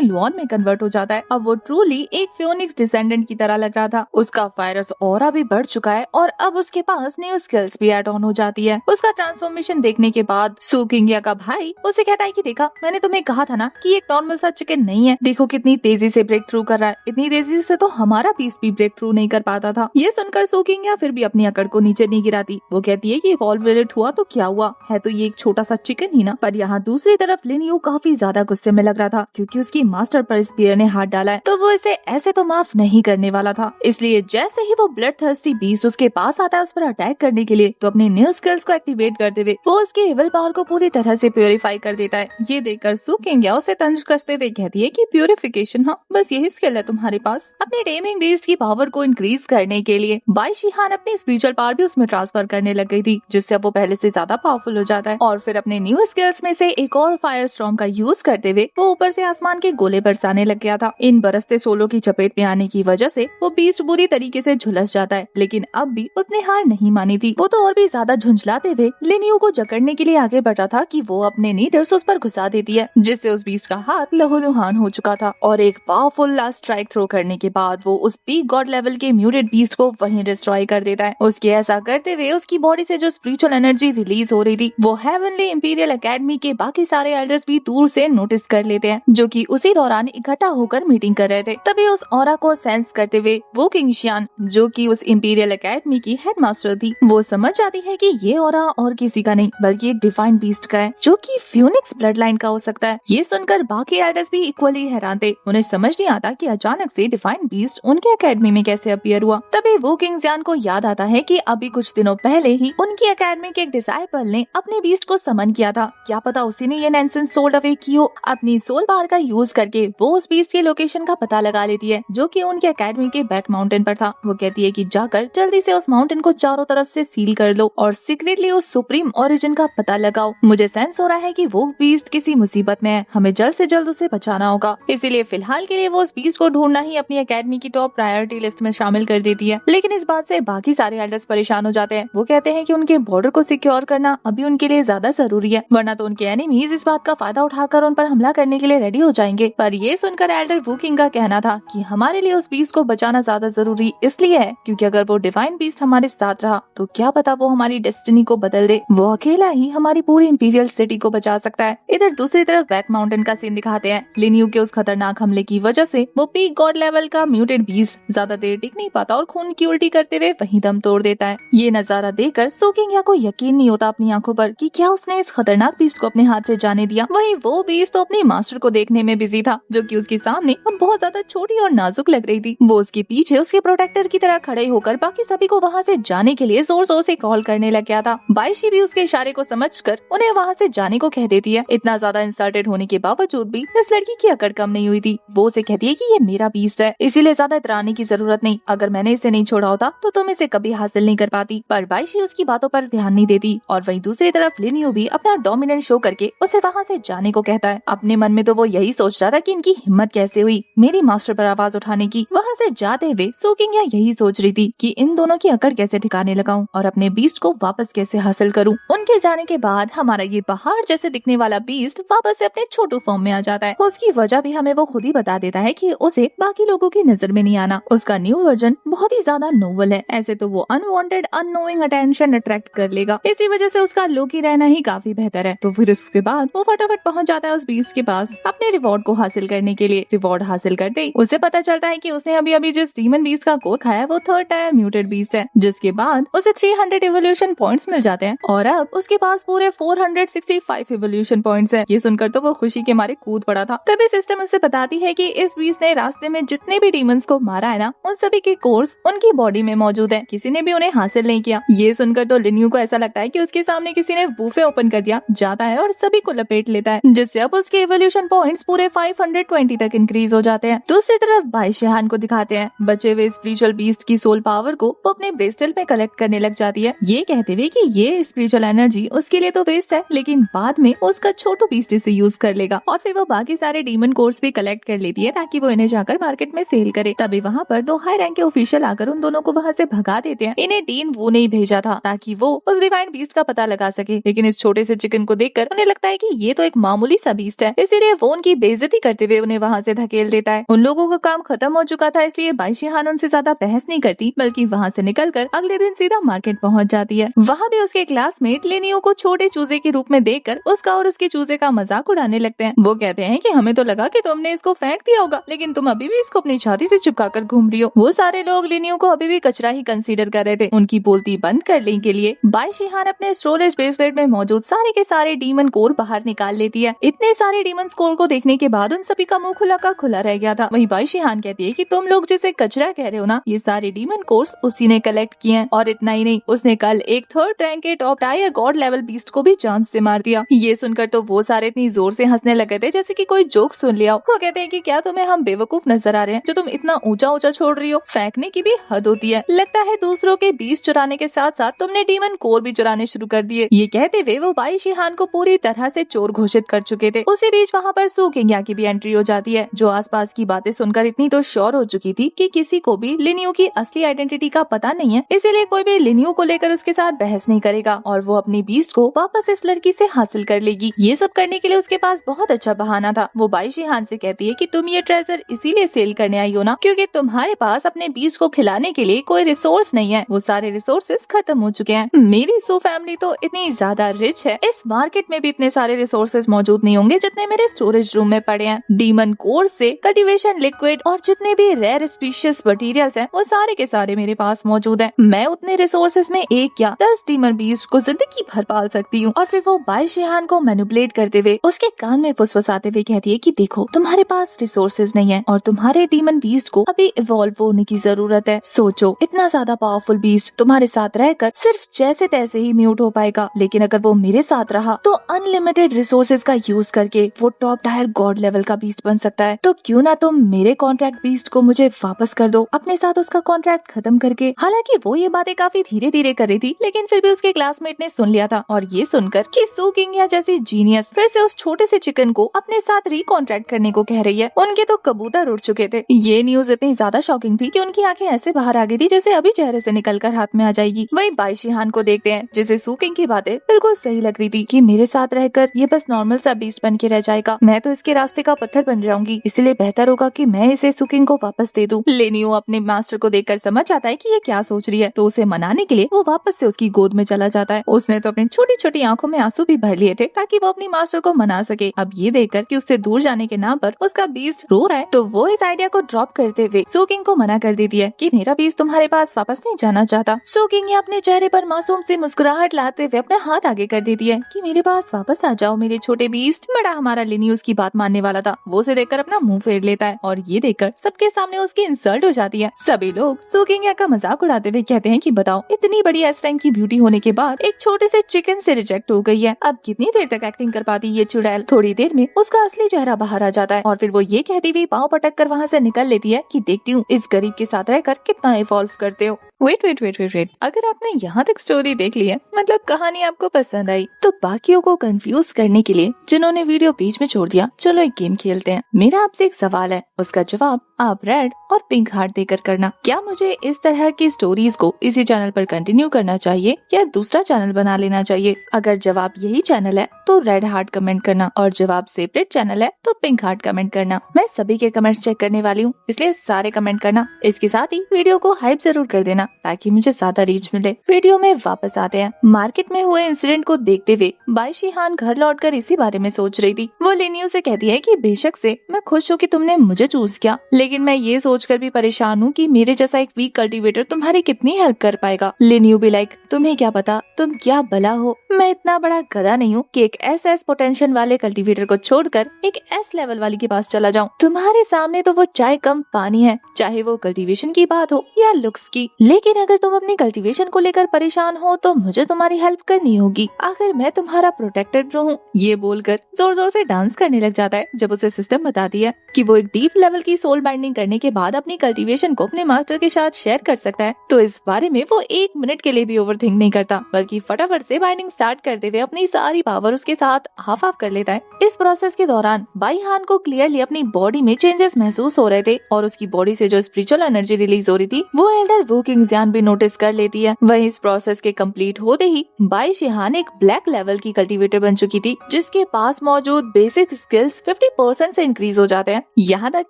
लॉन में कन्वर्ट हो जाता है। अब वो ट्रूली एक फियोनिक्स डिसेंडेंट की तरह लग रहा था। उसका फायरस ऑरा भी बढ़ चुका है और अब उसके पास न्यू स्किल्स भी एड ऑन हो जाती है। उसका ट्रांसफॉर्मेशन देखने के बाद सुकिंग्या का भाई उसे कहता है कि देखा, मैंने तुम्हें कहा था ना कि एक नॉर्मल सा चिकन नहीं है, देखो कितनी तेजी से ब्रेक थ्रू कर रहा है। इतनी तेजी से तो हमारा बीस्ट भी ब्रेक थ्रू नहीं कर पाता था। ये सुनकर सुकिंग्या फिर भी अपनी अकड़ को नीचे नहीं गिराती। वो कहती है कि इवॉल्वेट हुआ तो क्या हुआ, है तो ये एक छोटा सा चिकन ही ना। पर यहाँ दूसरी तरफ लिनियो काफी ज्यादा गुस्से में लग रहा था क्योंकि उसकी मास्टर पर इस बियर ने हाथ डाला है, तो वो इसे ऐसे तो माफ नहीं करने वाला था। इसलिए जैसे ही वो ब्लड थर्स्टी बीस्ट उसके पास आता है उस पर अटैक करने के लिए, तो अपने न्यू स्किल्स को एक्टिवेट करते हुए वो उसके एविल पावर को पूरी तरह से प्योरीफाई कर देता है। ये देखकर सुकिंग्या उसे तंज कसते हुए कहती है कि प्योरिफिकेशन, हाँ बस यही स्किल है तुम्हारे पास अपने टेमिंग बीस्ट की पावर को इंक्रीज करने के लिए। बाई शिहान अपनी स्पिरिचुअल पावर भी उसमें ट्रांसफर करने लग गई थी, जिससे अब वो पहले से ज्यादा पावरफुल हो जाता है। और फिर अपने न्यू स्किल्स में से एक और फायर स्टॉर्म का यूज करते हुए वो ऊपर से आसमान के गोले बरसाने लग गया था। इन बरसते सोलो की चपेट में आने की वजह से वो बीस्ट बुरी तरीके से झुलस जाता है, लेकिन अब भी उसने हार नहीं मानी थी। वो तो और भी ज्यादा झुंझलाते हुए लिनियो को जकड़ने के लिए आगे बढ़ा था कि वो अपने नीडल्स उस पर घुसा देती है, जिससे उस बीस्ट का हाथ लहूलुहान हो चुका था। और एक पावरफुल लास्ट स्ट्राइक थ्रो करने के बाद वो उस पीक गॉड लेवल के म्यूटेड बीस्ट को वहीं डिस्ट्रॉय कर देता है। उसके ऐसा करते हुए उसकी बॉडी से जो स्पिरिचुअल एनर्जी रिलीज हो रही थी वो हेवनली इंपीरियल एकेडमी के बाकी सारे एल्डर्स भी दूर से नोटिस कर लेते हैं, जो कि उसी दौरान इकट्ठा होकर मीटिंग कर रहे थे। तभी उस ऑरा को सेंस करते हुए वो किंगशियान, जो कि उस इंपीरियल एकेडमी की हेडमास्टर थी, वो समझ जाती है कि ये ऑरा और किसी का नहीं बल्कि एक डिवाइन बीस्ट का है, जो कि फ्यूनिक्स ब्लड लाइन का हो सकता है। ये सुनकर बाकी एल्डर्स भी इक्वली हैरान थे। उन्हें समझ नहीं आता कि अचानक से डिवाइन बीस्ट उनके एकेडमी में कैसे अपीयर हुआ। तभी वो किंगशियान को याद आता है कि अभी कुछ दिनों पहले ही उनकी एकेडमी के एक डिसाइपल ने अपने बीस्ट को समन किया था। क्या पता उसी ने ये नॉनसेंस सोल्ड अवे की हो। अपनी सोल पावर का यूज करके वो उस बीस्ट की लोकेशन का पता लगा लेती है, जो कि उनके एकेडमी के बैक माउंटेन पर था। वो कहती है कि जाकर जल्दी से उस माउंटेन को चारों तरफ से सील कर लो और सीक्रेटली उस सुप्रीम ओरिजिन का पता लगाओ। मुझे सेंस हो रहा है कि वो बीस्ट किसी मुसीबत में है, हमें जल्द से जल्द उसे बचाना होगा। इसीलिए फिलहाल के लिए वो उस बीस्ट को ढूंढना ही अपनी एकेडमी की टॉप प्रायोरिटी लिस्ट में शामिल कर देती है। लेकिन इस बात से बाकी सारे एल्डर्स परेशान हो जाते हैं। वो कहते हैं कि उनके बॉर्डर को सिक्योर करना अभी उनके लिए ज्यादा जरूरी है, वरना तो उनके एनिमीज इस बात का फायदा उठाकर उन पर हमला करने के लिए रेडी हो जाएंगे। पर ये सुनकर एल्डर वू किंग का कहना था कि हमारे लिए उस बीस्ट को बचाना ज्यादा जरूरी इसलिए है क्योंकि अगर वो डिवाइन बीस्ट हमारे साथ रहा तो क्या पता वो हमारी डेस्टिनी को बदल दे। वो अकेला ही हमारी पूरी इंपीरियल सिटी को बचा सकता है। इधर दूसरी तरफ बैक माउंटेन का सीन दिखाते हैं। लिनियो के उस खतरनाक हमले की वजह से वो पीक गॉड लेवल का म्यूटेड बीस्ट ज्यादा देर टिक नहीं पाता और खून की उल्टी करते हुए वहीं दम तोड़ देता है। ये नजारा देखकर सुकिंग्या को यकीन नहीं होता अपनी आंखों पर कि क्या उसने इस खतरनाक बीस्ट को अपने हाथ से जाने दिया। वहीं वो बीस्ट तो अपनी मास्टर को देखने में बिजी था, जो कि उसके सामने अब बहुत ज्यादा छोटी और नाजुक लग रही थी। वो उसके पीछे उसके प्रोटेक्टर की तरह खड़े होकर बाकी सभी को वहाँ से जाने के लिए जोर जोर से क्रॉल करने लग गया था। बाइशी भी उसके इशारे को समझकर उन्हें वहाँ से जाने को कह देती है। इतना ज्यादा इंसल्टेड होने के बावजूद भी इस लड़की की अकड़ कम नहीं हुई थी। वो उसे कहती है कि ये मेरा बीस्ट है, इसीलिए ज्यादा इतराने की जरूरत नहीं। अगर मैंने इसे नहीं छोड़ा होता तो तुम इसे कभी हासिल नहीं कर पाती। पर बाइशी उसकी बातों पर ध्यान नहीं देती और वहीं दूसरी तरफ लिनियो भी अपना डोमिनेंस शो करके उसे वहाँ से जाने को कहता है। अपने मन में तो वो यही सोच रहा था कि इनकी हिम्मत कैसे हुई मेरी मास्टर पर आवाज उठाने की। वहाँ से जाते हुए सुकिंग्या यही सोच रही थी कि इन दोनों की अकड़ कैसे ठिकाने लगाऊं और अपने बीस्ट को वापस कैसे हासिल करूं। उनके जाने के बाद हमारा ये पहाड़ जैसे दिखने वाला बीस्ट वापस से अपने छोटू फॉर्म में आ जाता है। उसकी वजह भी हमें वो खुद ही बता देता है कि उसे बाकी लोगों की नजर में नहीं आना। उसका न्यू वर्जन बहुत ही ज्यादा नोवल है, ऐसे तो वो अनवांटेड अननोइंग अटेंशन अट्रैक्ट कर लेगा। इसी वजह से उसका लोकी रहना ही काफी बेहतर है। तो फिर उसके बाद वो फटाफट फटाफट पहुंच जाता है उस बीस्ट के पास अपने रिवॉर्ड को हासिल करने के लिए। रिवॉर्ड हासिल करते ही उसे पता चलता है कि उसने अभी अभी जिस डीमन बीस्ट का कोर खाया है वो 3rd टायर म्यूटेड बीस्ट है, जिसके बाद उसे 300 इवोल्यूशन पॉइंट्स मिल जाते हैं और अब उसके पास पूरे 465 इवोल्यूशन पॉइंट्स हैं। ये सुनकर तो वो खुशी के मारे कूद पड़ा था। तभी सिस्टम उसे बताती है कि इस बीस्ट ने रास्ते में जितने भी डीमंस को मारा है ना, उन सभी के कोर्स उनकी बॉडी में मौजूद है, किसी ने भी उन्हें हासिल नहीं किया। ये सुनकर तो लिन्यू को ऐसा लगता है कि उसके सामने किसी ने बूफे ओपन कर दिया, जाता है और सभी को लपेट लेता है, जिससे अब उसके इवोल्यूशन पॉइंट्स पूरे 520 तक इंक्रीज हो जाते हैं। दूसरी तरफ बाई शिहान को दिखाते हैं बचे हुए स्पिरिचुअल बीस्ट की सोल पावर को वो अपने ब्रेस्टल में कलेक्ट करने लग जाती है, ये कहते हुए कि ये स्पिरिचुअल एनर्जी उसके लिए तो वेस्ट है, लेकिन बाद में उसका छोटू बीस्ट इसे यूज कर लेगा। और फिर वो बाकी सारे डीमन कोर्स भी कलेक्ट कर लेती है ताकि वो इन्हें जाकर मार्केट में सेल करे। तभी वहाँ पर 2 हाई रैंक के ऑफिशियल आकर उन दोनों को वहाँ से भगा देते हैं। इन्हें डीन वो नहीं भेजा था ताकि वो उस डिवाइन बीस्ट का पता लगा सके, लेकिन इस छोटे से चिकन को देखकर उन्हें लगता है कि ये तो एक मामूली सा बीस्ट है, इसीलिए वो उनकी बेइज्जती करते हुए उन्हें वहाँ से धकेल देता है। उन लोगों का काम खत्म हो चुका था, इसलिए बाई शिहान उनसे ज्यादा बहस नहीं करती, बल्कि वहाँ से निकलकर अगले दिन सीधा मार्केट पहुँच जाती है। वहाँ भी उसके क्लासमेट लिनियो को छोटे चूजे के रूप में देखकर उसका और उसके चूजे का मजाक उड़ाने लगते हैं। वो कहते हैं कि हमें तो लगा कि तुमने इसको फेंक दिया होगा, लेकिन तुम अभी भी इसको अपनी छाती से चिपका कर घूम रही हो। वो सारे लोग लिनियो को अभी भी कचरा ही कंसीडर कर रहे थे। उनकी बोलती बंद करने के लिए बाई शिहान अपने स्टोरेज ब्रेसलेट में मौजूद सारे के सारे डीमन कोर बाहर निकाल लेती है। इतने सारे डीमन कोर को देखने के बाद उन सभी का मुंह खुला का खुला रह गया था। वहीं बाई शिहान कहती है कि तुम लोग जिसे कचरा कह रहे हो ना, ये सारे डीमन कोर्स उसी ने कलेक्ट किए हैं। और इतना ही नहीं, उसने कल एक 3rd रैंक के top tier God level beast को भी चांद से मार दिया। ये सुनकर तो वो सारे इतनी जोर से हंसने लगे थे जैसे कि कोई जोक सुन लिया। वो कहते हैं कि क्या तुम्हें हम बेवकूफ नजर आ रहे हैं जो तुम इतना ऊंचा ऊंचा छोड़ रही हो? फेंकने की भी हद होती है। लगता है दूसरों के बीस्ट चुराने के साथ साथ तुमने डीमन कोर भी चुराने शुरू कर दिए। ये कहते हुए वो बाई शिहान को पूरी तरह से चोर घोषित कर चुके थे। उसी बीच वहाँ पर सू किंग्या की भी एंट्री हो जाती है, जो आसपास की बातें सुनकर इतनी तो श्योर हो चुकी थी कि किसी को भी लिन्यू की असली आइडेंटिटी का पता नहीं है, इसीलिए कोई भी लिन्यू को लेकर उसके साथ बहस नहीं करेगा और वो अपनी बीस्ट को वापस इस लड़की से हासिल कर लेगी। ये सब करने के लिए उसके पास बहुत अच्छा बहाना था। वो बाई शिहान से कहती है कि तुम ये ट्रेजर इसीलिए सेल करने आई हो ना, क्योंकि तुम्हारे पास अपने बीस्ट को खिलाने के लिए कोई रिसोर्स नहीं है, वो सारे रिसोर्सेज खत्म हो चुके हैं। मेरी सू फैमिली तो इतनी ज्यादा रिच है, इस मार्केट में भी इतने सारे रिसोर्सेज मौजूद नहीं होंगे जितने मेरे स्टोरेज रूम में पड़े हैं। डीमन कोर से कल्टीवेशन लिक्विड और जितने भी रेयर स्पीशीज मटेरियल्स हैं वो सारे के सारे मेरे पास मौजूद हैं। मैं उतने रिसोर्सेज में 1 या 10 डीमन बीस्ट को जिंदगी भर पाल सकती हूँ। और फिर वो बाई शिहान को मैनिपुलेट करते हुए उसके कान में फुसफुसाते हुए कहती है कि देखो, तुम्हारे पास रिसोर्सेज नहीं है और तुम्हारे डीमन बीस्ट को अभी इवॉल्व होने की जरूरत है। सोचो, इतना ज्यादा पावरफुल बीस्ट तुम्हारे साथ रहकर सिर्फ जैसे तैसे ही म्यूट हो पाएगा, लेकिन अगर वो मेरे साथ रहा तो अनलिमिटेड रिसोर्सेज का यूज करके वो टॉप टायर गॉड लेवल का बीस्ट बन सकता है। तो क्यों ना तुम मेरे कॉन्ट्रैक्ट बीस्ट को मुझे वापस कर दो, अपने साथ उसका कॉन्ट्रैक्ट खत्म करके। हालांकि वो ये बातें काफी धीरे धीरे कर रही थी, लेकिन फिर भी उसके क्लासमेट ने सुन लिया था और ये सुनकर कि सू किंग्या जैसी जीनियस फिर से उस छोटे से चिकन को अपने साथ रिकॉन्ट्रैक्ट करने को कह रही है। उनके तो कबूतर उड़ चुके थे। ये न्यूज इतनी ज्यादा शॉकिंग थी कि उनकी आंखें ऐसे बाहर आ गई थी जैसे अभी चेहरे से निकलकर हाथ में आ जाएगी। वही बाई शिहान को देखते हैं जिसे सू किंग की बातें बिल्कुल सही लग रही थी कि मेरे साथ रहकर ये बस नॉर्मल सा बीस्ट बन के रह जाएगा, मैं तो इसके रास्ते का पत्थर बन जाऊंगी, इसलिए बेहतर होगा कि मैं इसे सू किंग को वापस दे दूं। लिन्यू अपने मास्टर को देखकर समझ आता है कि ये क्या सोच रही है, तो उसे मनाने के लिए वो वापस से उसकी गोद में चला जाता है। उसने तो अपनी छोटी छोटी आंखों में आंसू भी भर लिए थे ताकि वो अपनी मास्टर को मना सके। अब ये देखकर कि उससे दूर जाने के नाम पर उसका बीस्ट रो रहा है, तो वो इस आइडिया को ड्रॉप करते हुए सू किंग को मना कर देती है कि मेरा बीस्ट तुम्हारे पास वापस नहीं जाना चाहता। सू किंग अपने चेहरे पर मासूम सी मुस्कुराहट लाते हुए अपना हाथ आगे कर देती है कि मेरे पास वापस आ जाओ मेरे छोटे बीस्ट। बड़ा हमारा लिन्यू उसकी बात मानने वाला था, वो उसे देखकर अपना मुंह फेर लेता है और ये देखकर सबके सामने उसकी इंसल्ट हो जाती है। सभी लोग सू किंग का मजाक उड़ाते हुए कहते हैं कि बताओ, इतनी बड़ी एस रैंक की ब्यूटी होने के बाद एक छोटे से चिकन से रिजेक्ट हो गई है, अब कितनी देर तक एक्टिंग कर पाती ये चुड़ैल। थोड़ी देर में उसका असली चेहरा बाहर आ जाता है और फिर वो ये कहती हुई पाँव पटक कर वहाँ से निकल लेती है कि देखती हूँ इस गरीब के साथ रहकर कितना इवॉल्व करते हो। वेट, अगर आपने यहाँ तक स्टोरी देख ली है, मतलब कहानी आपको पसंद आई, तो बाकियों को कंफ्यूज करने के लिए जिन्होंने वीडियो बीच में छोड़ दिया, चलो एक गेम खेलते हैं। मेरा आपसे एक सवाल है, उसका जवाब आप रेड और पिंक हार्ट देकर करना। क्या मुझे इस तरह की स्टोरीज को इसी चैनल पर कंटिन्यू करना चाहिए या दूसरा चैनल बना लेना चाहिए? अगर जवाब यही चैनल है तो रेड हार्ट कमेंट करना और जवाब सेपरेट चैनल है तो पिंक हार्ट कमेंट करना। मैं सभी के कमेंट्स चेक करने वाली हूँ, इसलिए सारे कमेंट करना। इसके साथ ही वीडियो को हाइप जरूर कर देना ताकि मुझे ज्यादा रीच मिले। वीडियो में वापस आते हैं। मार्केट में हुए इंसिडेंट को देखते हुए बाई शिहान घर लौटकर इसी बारे में सोच रही थी। वो लिनियो से कहती है कि बेशक से मैं खुश हूँ कि तुमने मुझे चूज किया, लेकिन मैं ये सोचकर भी परेशान हूँ कि मेरे जैसा एक वीक कल्टीवेटर तुम्हारी कितनी हेल्प कर पाएगा। लिनियो भी लाइक, तुम्हें क्या पता तुम क्या भला हो, मैं इतना बड़ा गधा नहीं हूँ कि एक एस पोटेंशियल वाले कल्टीवेटर को छोड़कर एक एस लेवल वाली के पास चला जाऊँ। तुम्हारे सामने तो वो चाय कम पानी है, चाहे वो कल्टीवेशन की बात हो या लुक्स की। लेकिन अगर तुम अपनी कल्टीवेशन को लेकर परेशान हो तो मुझे तुम्हारी हेल्प करनी होगी, आखिर मैं तुम्हारा प्रोटेक्टर तो हूँ। ये बोलकर जोर जोर से डांस करने लग जाता है। जब उसे सिस्टम बताती है कि वो एक डीप लेवल की सोल बाइंडिंग करने के बाद अपनी कल्टीवेशन को अपने मास्टर के साथ शेयर कर सकता है, तो इस बारे में वो 1 मिनट के लिए भी ओवरथिंक नहीं करता, बल्कि फटाफट से बाइंडिंग स्टार्ट करते हुए अपनी सारी पावर उसके साथ हाफ हाफ कर लेता है। इस प्रोसेस के दौरान बाई हान को क्लियरली अपनी बॉडी में चेंजेस महसूस हो रहे थे और उसकी बॉडी से जो स्पिरिचुअल एनर्जी रिलीज हो रही थी वो एल्डर वू किंगजियान भी नोटिस कर लेती है। वहीं इस प्रोसेस के कंप्लीट होते ही बाई शिहान एक ब्लैक लेवल की कल्टीवेटर बन चुकी थी, जिसके पास मौजूद बेसिक स्किल्स 50% से इंक्रीज हो जाते हैं। यहाँ तक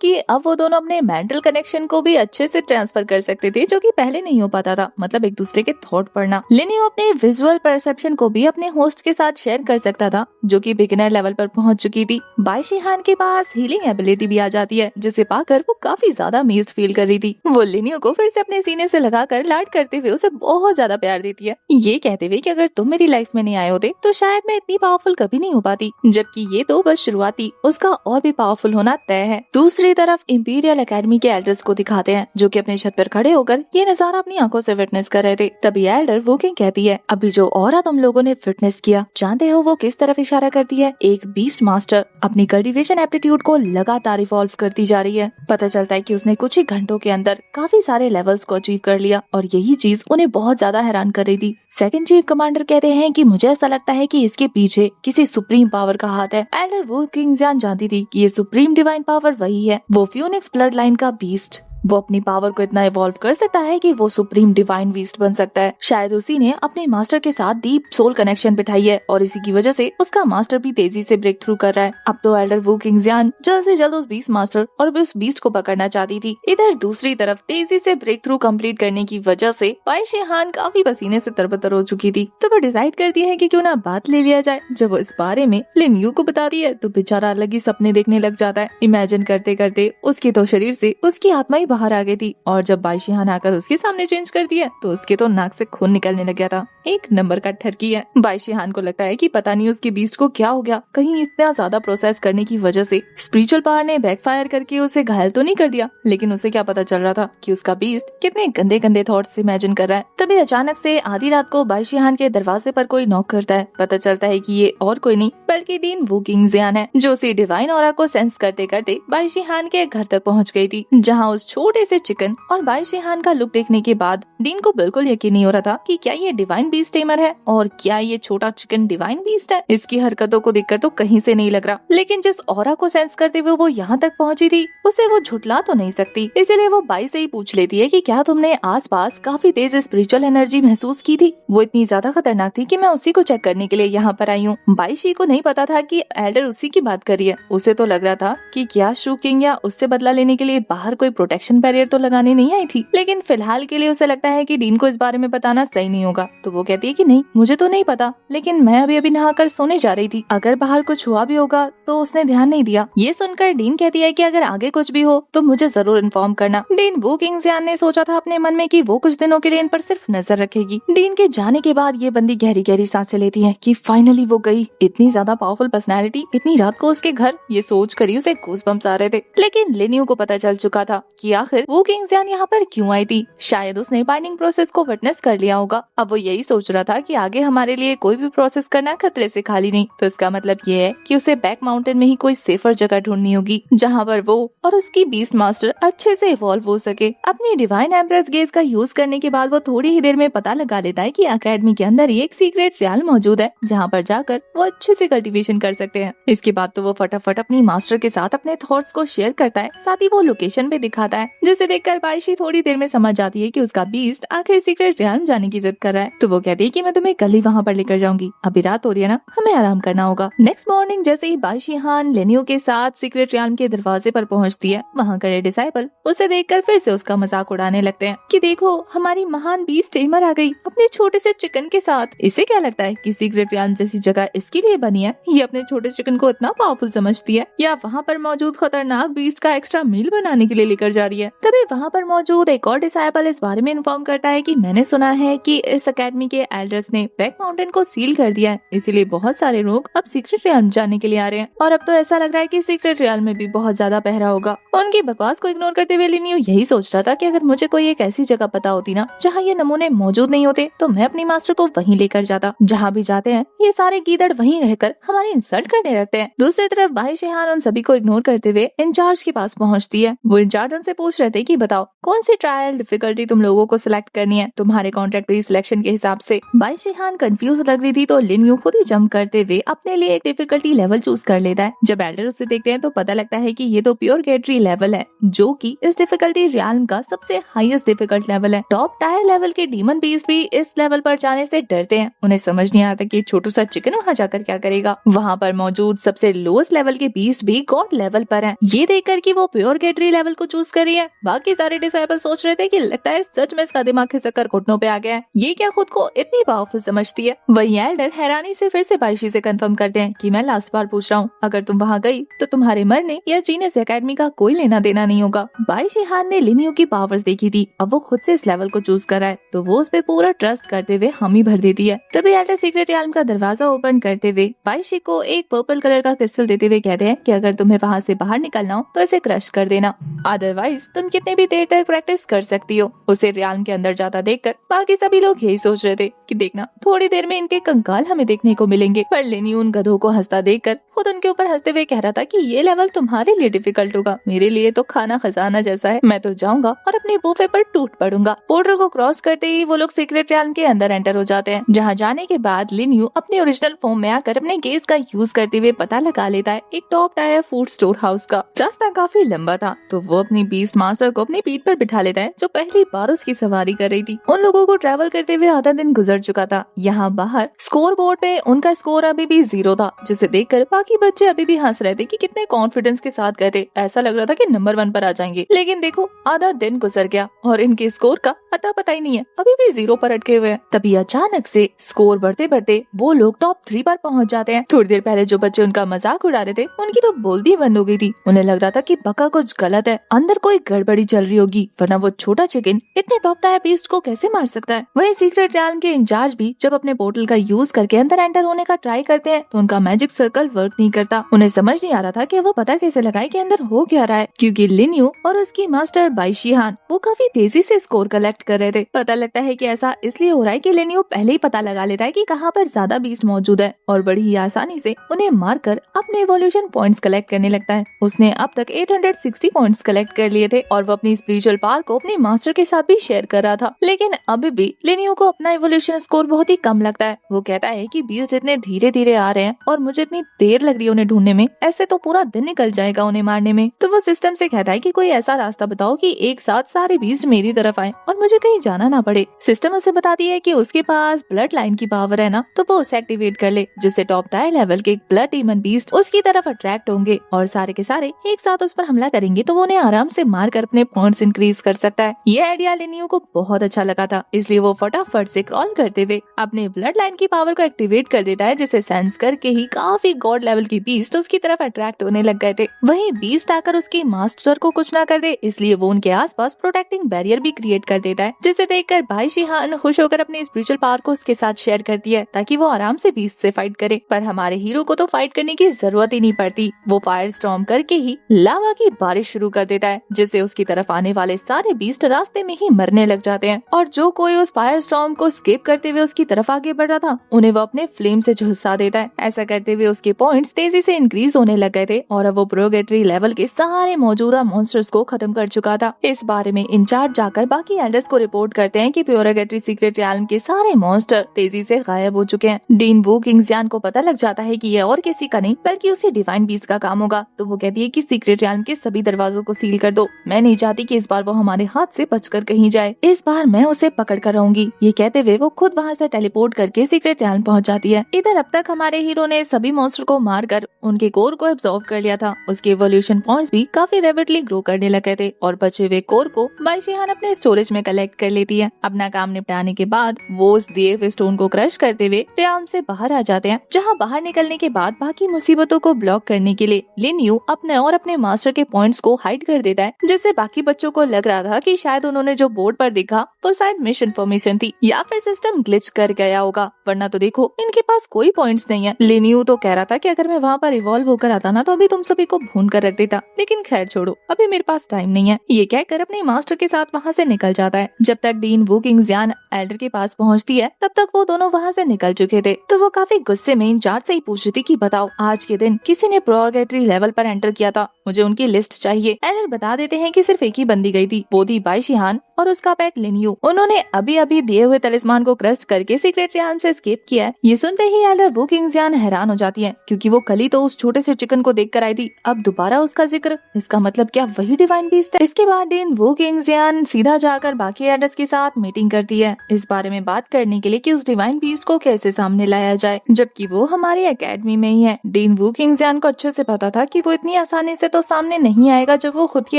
कि अब वो दोनों अपने मेंटल कनेक्शन को भी अच्छे से ट्रांसफर कर सकते थे, जो कि पहले नहीं हो पाता था, मतलब एक दूसरे के थॉट पढ़ना। लिनियो अपने विजुअल परसेप्शन को भी अपने होस्ट के साथ शेयर कर सकता था, जो कि बिगिनर लेवल पर पहुंच चुकी थी। बाई शिहान के पास हीलिंग एबिलिटी भी आ जाती है, जिसे पाकर वो काफी ज्यादा अमेज्ड फील कर रही थी। वो लिनियो को फिर से अपने सीने से लगाकर लाड करते हुए उसे बहुत ज्यादा प्यार देती है, ये कहते हुए कि अगर तुम मेरी लाइफ में नहीं आए होते तो शायद मैं इतनी पावरफुल कभी नहीं हो पाती, जबकि ये तो बस शुरुआत थी, उसका और भी पावरफुल होना तय है। दूसरी तरफ इंपीरियल एकेडमी के एल्डर्स को दिखाते हैं, जो कि अपने छत पर खड़े होकर ये नजारा अपनी आंखों से विटनेस कर रहे थे। तभी एल्डर वू किंग कहती है, अभी जो ऑरा तुम लोगों ने विटनेस किया, जानते हो वो किस तरफ इशारा करती है? एक बीस्ट मास्टर अपनी कल्टीवेशन एप्टीट्यूड को लगातार इवॉल्व करती जा रही है। पता चलता है कि उसने कुछ ही घंटों के अंदर काफी सारे लेवल्स को अचीव कर लिया और यही चीज उन्हें बहुत ज्यादा हैरान कर रही थी। सेकंड चीफ कमांडर कहते हैं कि मुझे ऐसा लगता है कि इसके पीछे किसी सुप्रीम पावर का हाथ है। एल्डर वू किंगजियान जानती थी कि ये सुप्रीम डिवाइन पावर वही है, वो फ्यूनिक्स ब्लड लाइन का बीस्ट। वो अपनी पावर को इतना इवॉल्व कर सकता है कि वो सुप्रीम डिवाइन बीस्ट बन सकता है। शायद उसी ने अपने मास्टर के साथ डीप सोल कनेक्शन बिठाई है और इसी की वजह से उसका मास्टर भी तेजी से ब्रेक थ्रू कर रहा है। अब तो एल्डर वू किंगजियान जल्द से जल्द उस बीस्ट मास्टर और उस बीस्ट को पकड़ना चाहती थी। इधर दूसरी तरफ तेजी से ब्रेक थ्रू कम्प्लीट करने की वजह से बाई शिहान काफी पसीने से तरबतर हो चुकी थी, तो वो डिसाइड करती है कि क्यों ना बात ले लिया जाए। जब वो इस बारे में लिनियो को बताती है तो बेचारा अलग ही सपने देखने लग जाता है। इमेजिन करते करते उसके तो शरीर से उसकी आत्मा ही बाहर आ गई थी और जब बाई शिहान आकर उसके सामने चेंज करती है तो उसके तो नाक से खून निकलने लग गया था। एक नंबर का ठरकी है। बाई शिहान को लगता है कि पता नहीं उसके बीस्ट को क्या हो गया, कहीं इतना ज्यादा प्रोसेस करने की वजह से स्पिरिचुअल पावर ने बैकफायर करके उसे घायल तो नहीं कर दिया, लेकिन उसे क्या पता चल रहा था कि उसका बीस्ट कितने गंदे गंदे थॉट्स इमेजिन कर रहा है। तभी अचानक से आधी रात को बाई शिहान के दरवाजे पर कोई नॉक करता है। पता चलता है कि ये और कोई नहीं बल्कि डीन वू किंगजियान है, जो उसी डिवाइन ऑरा को सेंस करते करते बाई शिहान के घर तक पहुँच गई थी, जहाँ उस छोटे से चिकन और बाई शिहान का लुक देखने के बाद डीन को बिल्कुल यकीन नहीं हो रहा था कि क्या ये डिवाइन बीस्ट टेमर है और क्या ये छोटा चिकन डिवाइन बीस्ट है। इसकी हरकतों को देखकर तो कहीं से नहीं लग रहा, लेकिन जिस ऑरा को सेंस करते हुए वो यहाँ तक पहुँची थी उसे वो झुटला तो नहीं सकती, इसलिए वो बाई से ही पूछ लेती है कि क्या तुमने आसपास काफी तेज स्पिरिचुअल एनर्जी महसूस की थी? वो इतनी ज्यादा खतरनाक थी कि मैं उसी को चेक करने के लिए यहाँ पर आई हूँ। बाई शी को नहीं पता था कि एल्डर उसी की बात कर रही है। उसे तो लग रहा था कि क्या शू किंग या उससे बदला लेने के लिए बाहर कोई प्रोटेक्शन बैरियर तो लगाने नहीं आई थी, लेकिन फिलहाल के लिए उसे लगता है कि डीन को इस बारे में बताना सही नहीं होगा। तो वो कहती है कि नहीं, मुझे तो नहीं पता, लेकिन मैं अभी नहाकर सोने जा रही थी, अगर बाहर कुछ हुआ भी होगा तो उसने ध्यान नहीं दिया। ये सुनकर डीन कहती है कि अगर आगे कुछ भी हो तो मुझे जरूर इन्फॉर्म करना। डीन वू किंगजियान ने सोचा था अपने मन में कि वो कुछ दिनों के लिए इन पर सिर्फ नजर रखेगी। डीन के जाने के बाद ये बंदी गहरी गहरी सांसें लेती है कि फाइनली वो गई। इतनी ज्यादा पावरफुल पर्सनैलिटी इतनी रात को उसके घर, ये सोच कर ही उसे गूज़बम्प्स आ रहे थे। लेकिन लिनियो को पता चल चुका था कि आखिर वू किंगजियान यहाँ पर क्यों आई थी। शायद उसने बाइंडिंग प्रोसेस को विटनेस कर लिया होगा। अब वो यही सोच रहा था कि आगे हमारे लिए कोई भी प्रोसेस करना खतरे से खाली नहीं, तो इसका मतलब ये है कि उसे बैक माउंटेन में ही कोई सेफर जगह ढूंढनी होगी, जहाँ पर वो और उसकी बीस्ट मास्टर अच्छे से इवॉल्व हो सके। अपनी डिवाइन एम्प्रेस गेज का यूज करने के बाद वो थोड़ी ही देर में पता लगा लेता है कि एकेडमी के अंदर एक सीक्रेट रियल मौजूद है, जहाँ पर जाकर वो अच्छे से कल्टीवेशन कर सकते हैं। इसके बाद तो वो फटाफट अपनी मास्टर के साथ अपने थॉट्स को शेयर करता है, साथ ही वो लोकेशन भी दिखाता है, जिसे देखकर बाइशी थोड़ी देर में समझ जाती है कि उसका बीस्ट आखिर सीक्रेट रियल जाने की जिद कर रहा है। तो वो वो कहती है कि मैं तुम्हें कल ही वहाँ पर लेकर जाऊंगी, अभी रात हो रही है ना, हमें आराम करना होगा। नेक्स्ट मॉर्निंग जैसे ही बाई शिहान लेनियो के साथ सीक्रेट रियल्म के दरवाजे पर पहुंचती है, वहाँ खड़े डिसाइबल उसे देखकर फिर से उसका मजाक उड़ाने लगते हैं कि देखो हमारी महान बीस्ट टेमर आ गई अपने छोटे से चिकन के साथ। इसे क्या लगता है कि सीक्रेट रियल्म जैसी जगह इसके लिए बनी है? ये अपने छोटे चिकन को इतना पावरफुल समझती है या वहाँ पर मौजूद खतरनाक बीस्ट का एक्स्ट्रा मील बनाने के लिए लेकर जा रही है? तभी वहाँ पर मौजूद एक और डिसाइबल इस बारे में इन्फॉर्म करता है कि मैंने सुना है कि इस अकेडमी के एल्डर्स ने बैक माउंटेन को सील कर दिया है, इसीलिए बहुत सारे लोग अब सीक्रेट रियल्म जाने के लिए आ रहे हैं और अब तो ऐसा लग रहा है कि सीक्रेट रियल्म में भी बहुत ज्यादा पहरा होगा। उनकी बकवास को इग्नोर करते हुए लिनियो यही सोच रहा था कि अगर मुझे कोई एक ऐसी जगह पता होती ना जहाँ ये नमूने मौजूद नहीं होते तो मैं अपनी मास्टर को वहीं लेकर जाता। जहाँ भी जाते हैं ये सारे गीदड़ वहीं रहकर हमारी इंसल्ट करने लगते हैं। दूसरी तरफ बाई शिहान उन सभी को इग्नोर करते हुए इंचार्ज के पास पहुँचती है। वो इंचार्ज उनसे पूछ रहे थे कि बताओ कौन सी ट्रायल डिफिकल्टी तुम लोगों को सिलेक्ट करनी है तुम्हारे कॉन्ट्रैक्ट प्री सिलेक्शन के हिसाब से। बाई शिहान कंफ्यूज लग रही थी तो लिनियो खुद ही जंप करते हुए अपने लिए एक डिफिकल्टी लेवल चूज कर लेता है। जब एल्डर उसे देखते हैं तो पता लगता है कि ये तो प्योरगेटरी लेवल है जो कि इस डिफिकल्टी रियल्म का सबसे हाईएस्ट डिफिकल्ट लेवल है। टॉप टायर लेवल के डीमन बीस्ट भी इस लेवल पर जाने से डरते हैं। उन्हें समझ नहीं आता कि छोटू सा चिकन वहाँ जाकर क्या करेगा। वहाँ पर मौजूद सबसे लोएस्ट लेवल के बीस्ट भी गॉड लेवल पर हैं। ये देखकर कि वो प्योरगेटरी लेवल को चूज करी है, बाकी सारे डिसाइबल सोच रहे थे कि लगता है सच में इसका दिमाग खिसक घुटनों पे आ गया है, ये क्या खुद को इतनी पावरफुल समझती है। वही एल्डर हैरानी से फिर से बाईशी से कंफर्म करते हैं कि मैं लास्ट बार पूछ रहा हूँ, अगर तुम वहाँ गई तो तुम्हारे मरने या जीने से एकेडमी का कोई लेना देना नहीं होगा। बाई शिहान ने लिनियो की पावर्स देखी थी, अब वो खुद से इस लेवल को चूज करा है तो वो उस पे पूरा ट्रस्ट करते हुए हामी भर देती है। तभी एल्डर सीक्रेट रियल्म का दरवाजा ओपन करते हुए बाईशी को एक पर्पल कलर का क्रिस्टल देते हुए कहते हैं कि अगर तुम्हें वहाँ से बाहर निकलना हो तो इसे क्रश कर देना, अदरवाइज तुम कितने भी देर तक प्रैक्टिस कर सकती हो। उसे रियल्म के अंदर जाता देखकर बाकी सभी लोग यही सोच रहे थे कि देखना थोड़ी देर में इनके कंकाल हमें देखने को मिलेंगे। पर लिनियो उन गधों को हंसता देखकर खुद उनके ऊपर हंसते हुए कह रहा था कि ये लेवल तुम्हारे लिए डिफिकल्ट होगा, मेरे लिए तो खाना खजाना जैसा है, मैं तो जाऊंगा और अपने बूफे पर टूट पड़ूंगा। पोर्टल को क्रॉस करते ही वो लोग सीक्रेट रियल्म के अंदर एंटर हो जाते हैं, जहाँ जाने के बाद लिनियो अपने ओरिजिनल फॉर्म में आकर अपने गेज का यूज करते हुए पता लगा लेता है एक top tier food store house का। रास्ता काफी लंबा था तो वो अपनी बीस्ट मास्टर को अपनी पीठ पर बिठा लेता है जो पहली बार उसकी सवारी कर रही थी। उन लोगों को ट्रैवल करते हुए आधा दिन गुजर चुका था। यहाँ बाहर स्कोर बोर्ड पे उनका स्कोर अभी भी 0 था, जिसे देखकर बाकी बच्चे अभी भी हंस रहे थे कि कितने कॉन्फिडेंस के साथ गए थे, ऐसा लग रहा था कि नंबर 1 पर आ जाएंगे। लेकिन देखो आधा दिन गुजर गया और इनके स्कोर का पता ही नहीं है, अभी भी 0 पर अटके हुए हैं। तभी अचानक से स्कोर बढ़ते बढ़ते वो लोग टॉप 3 पर पहुँच जाते हैं। थोड़ी देर पहले जो बच्चे उनका मजाक उड़ा रहे थे उनकी तो बोलती बंद हो गई थी। उन्हें लग रहा था कि पक्का कुछ गलत है, अंदर कोई गड़बड़ी चल रही होगी, वरना वो छोटा चिकन इतने टॉप टायर बीस्ट को कैसे मार सकता है। वहीं सीक्रेट रियल्म के इंचार्ज भी जब अपने पोर्टल का यूज करके अंदर एंटर होने का ट्राई करते हैं तो उनका मैजिक सर्कल वर्क नहीं करता। उन्हें समझ नहीं आ रहा था कि वो पता कैसे लगाए कि अंदर हो क्या रहा है, क्योंकि लिनियो और उसकी मास्टर बाई शिहान वो काफी तेजी से स्कोर कलेक्ट कर रहे थे। पता लगता है कि ऐसा इसलिए हो रहा है कि लिनियो पहले ही पता लगा लेता है कि कहाँ पर ज्यादा बीस्ट मौजूद है और बड़ी ही आसानी से उन्हें मारकर अपने इवोल्यूशन पॉइंट्स कलेक्ट करने लगता है। उसने अब तक 860 पॉइंट्स कलेक्ट कर लिए थे और वो अपनी स्पिरिचुअल पावर को अपने मास्टर के साथ भी शेयर कर रहा था। लेकिन अभी भी लिनियो को अपना इवोल्यूशन स्कोर बहुत ही कम लगता है। वो कहता है कि बीस्ट इतने धीरे धीरे आ रहे हैं और मुझे इतनी देर लग रही है उन्हें ढूंढने में, ऐसे तो पूरा दिन निकल जाएगा उन्हें मारने में। तो वो सिस्टम से कहता है कि कोई ऐसा रास्ता बताओ कि एक साथ सारे बीस्ट मेरी तरफ आए और मुझे कहीं जाना ना पड़े। सिस्टम उसे बताती है कि उसके पास ब्लड लाइन की पावर है ना, तो वो उसे एक्टिवेट कर ले, जिससे टॉप टायर लेवल के ब्लड डीमन बीस्ट उसकी तरफ अट्रैक्ट होंगे और सारे के सारे एक साथ उस पर हमला करेंगे तो वो उन्हें आराम से मार कर अपने पॉइंट्स इंक्रीज कर सकता है। ये आइडिया लिनियो को बहुत अच्छा लगा था, इसलिए वो फटाफट से क्रॉल करते हुए अपने ब्लड लाइन की पावर को एक्टिवेट कर देता है, जिसे सेंस करके ही काफी गॉड लेवल की बीस्ट उसकी तरफ अट्रैक्ट होने लग गए थे। वहीं बीस्ट आकर उसके मास्टर को कुछ ना कर दे, इसलिए वो उनके आसपास प्रोटेक्टिंग बैरियर भी क्रिएट कर देता है, जिसे देखकर बाई शिहान खुश होकर अपनी स्पिरिचुअल पावर को उसके साथ शेयर करती है ताकि वो आराम से बीस्ट से फाइट करे। पर हमारे हीरो को तो फाइट करने की जरूरत ही नहीं पड़ती, वो फायर स्टॉर्म करके ही लावा की बारिश शुरू कर देता है, जिससे उसकी तरफ आने वाले सारे बीस्ट रास्ते में ही मरने लग जाते हैं। और जो कोई उस फायर स्टॉर्म को स्केप करते हुए उसकी तरफ आगे बढ़ रहा था उन्हें वो अपने फ्लेम से झुलसा देता है। ऐसा करते हुए उसके पॉइंट्स तेजी से इंक्रीज होने लग गए थे और अब वो प्रोगेटरी लेवल के सारे मौजूदा मॉन्स्टर्स को खत्म कर चुका था। इस बारे में इंचार्ज जाकर बाकी एल्डर्स को रिपोर्ट करते हैं कि प्योरगेटरी सीक्रेट रियल्म के सारे मॉन्स्टर तेजी से गायब हो चुके हैं। डीन वू किंग्सजान को पता लग जाता है कि ये और किसी का नहीं बल्कि उसी डिवाइन बीस्ट का काम होगा, तो वो कहती है कि सीक्रेट रियल्म के सभी दरवाजों को सील कर दो। मैं नहीं चाहती कि इस बार वो हमारे हाथ से बचकर कहीं जाए। इस बार मैं उसे पकड़ कर रहूंगी। ये कहते हुए वो खुद वहाँ से टेलीपोर्ट करके सीक्रेट रैल्म पहुँच जाती है। इधर अब तक हमारे हीरो ने सभी मॉन्स्टर को मारकर उनके कोर को एब्जॉर्ब कर लिया था। उसके इवोल्यूशन पॉइंट्स भी काफी रैपिडली ग्रो करने लगे थे और बचे हुए कोर को बाई शिहान अपने स्टोरेज में कलेक्ट कर लेती है। अपना काम निपटाने के बाद वो उस दिए हुए स्टोन को क्रश करते हुए रैल्म से बाहर आ जाते हैं, जहाँ बाहर निकलने के बाद बाकी मुसीबतों को ब्लॉक करने के लिए लिन यू अपने और अपने मास्टर के पॉइंट्स को हाइड कर देता है, जिससे बाकी बच्चों को लग रहा था कि शायद उन्होंने जो बोर्ड पर देखा वो शायद मिस इन्फॉर्मेशन थी या फिर सिस्टम ग्लिच कर गया होगा, वरना तो देखो इनके पास कोई पॉइंट्स नहीं है। लिन यू तो कह रहा था कि अगर मैं वहाँ पर इवॉल्व होकर आता ना तो अभी तुम सभी को भून कर रख देता, लेकिन खैर छोड़ो, अभी मेरे पास टाइम नहीं है। ये कहकर अपने मास्टर के साथ वहाँ से निकल जाता है। जब तक डीन वू किंग जियान एल्डर के पास पहुँचती है तब तक वो दोनों वहाँ से निकल चुके थे। तो वो काफी गुस्से में इंचार्ज से ही पूछ रही थी कि बताओ आज के दिन किसी ने प्रोगेटरी लेवल पर एंटर किया था, मुझे उनकी लिस्ट चाहिए। एल्डर बता देते हैं कि सिर्फ एक ही बंदी गई थी, वो थी बाई शिहान और उसका पेट लिन यू। उन्होंने अभी अभी दिए हुए तलिस्मान को क्रश करके सीक्रेट रैल्म से एस्केप किया है। ये सुनते ही एल्डर वू किंग जियान हैरान हो जाती है, क्योंकि वो कल ही तो उस छोटे से चिकन को देख कर आई थी, अब दोबारा उसका जिक्र, इसका मतलब क्या वही डिवाइन बीस्ट है? इसके बाद डीन वू किंग जियान सीधा जाकर बाकी एल्डर्स के साथ मीटिंग करती है इस बारे में बात करने के लिए कि उस डिवाइन बीस्ट को कैसे सामने लाया जाए, जबकि वो हमारी एकेडमी में ही है। डीन वू किंग जियान को अच्छे से पता था कि वो इतनी आसानी से तो सामने नहीं आएगा जब वो खुद की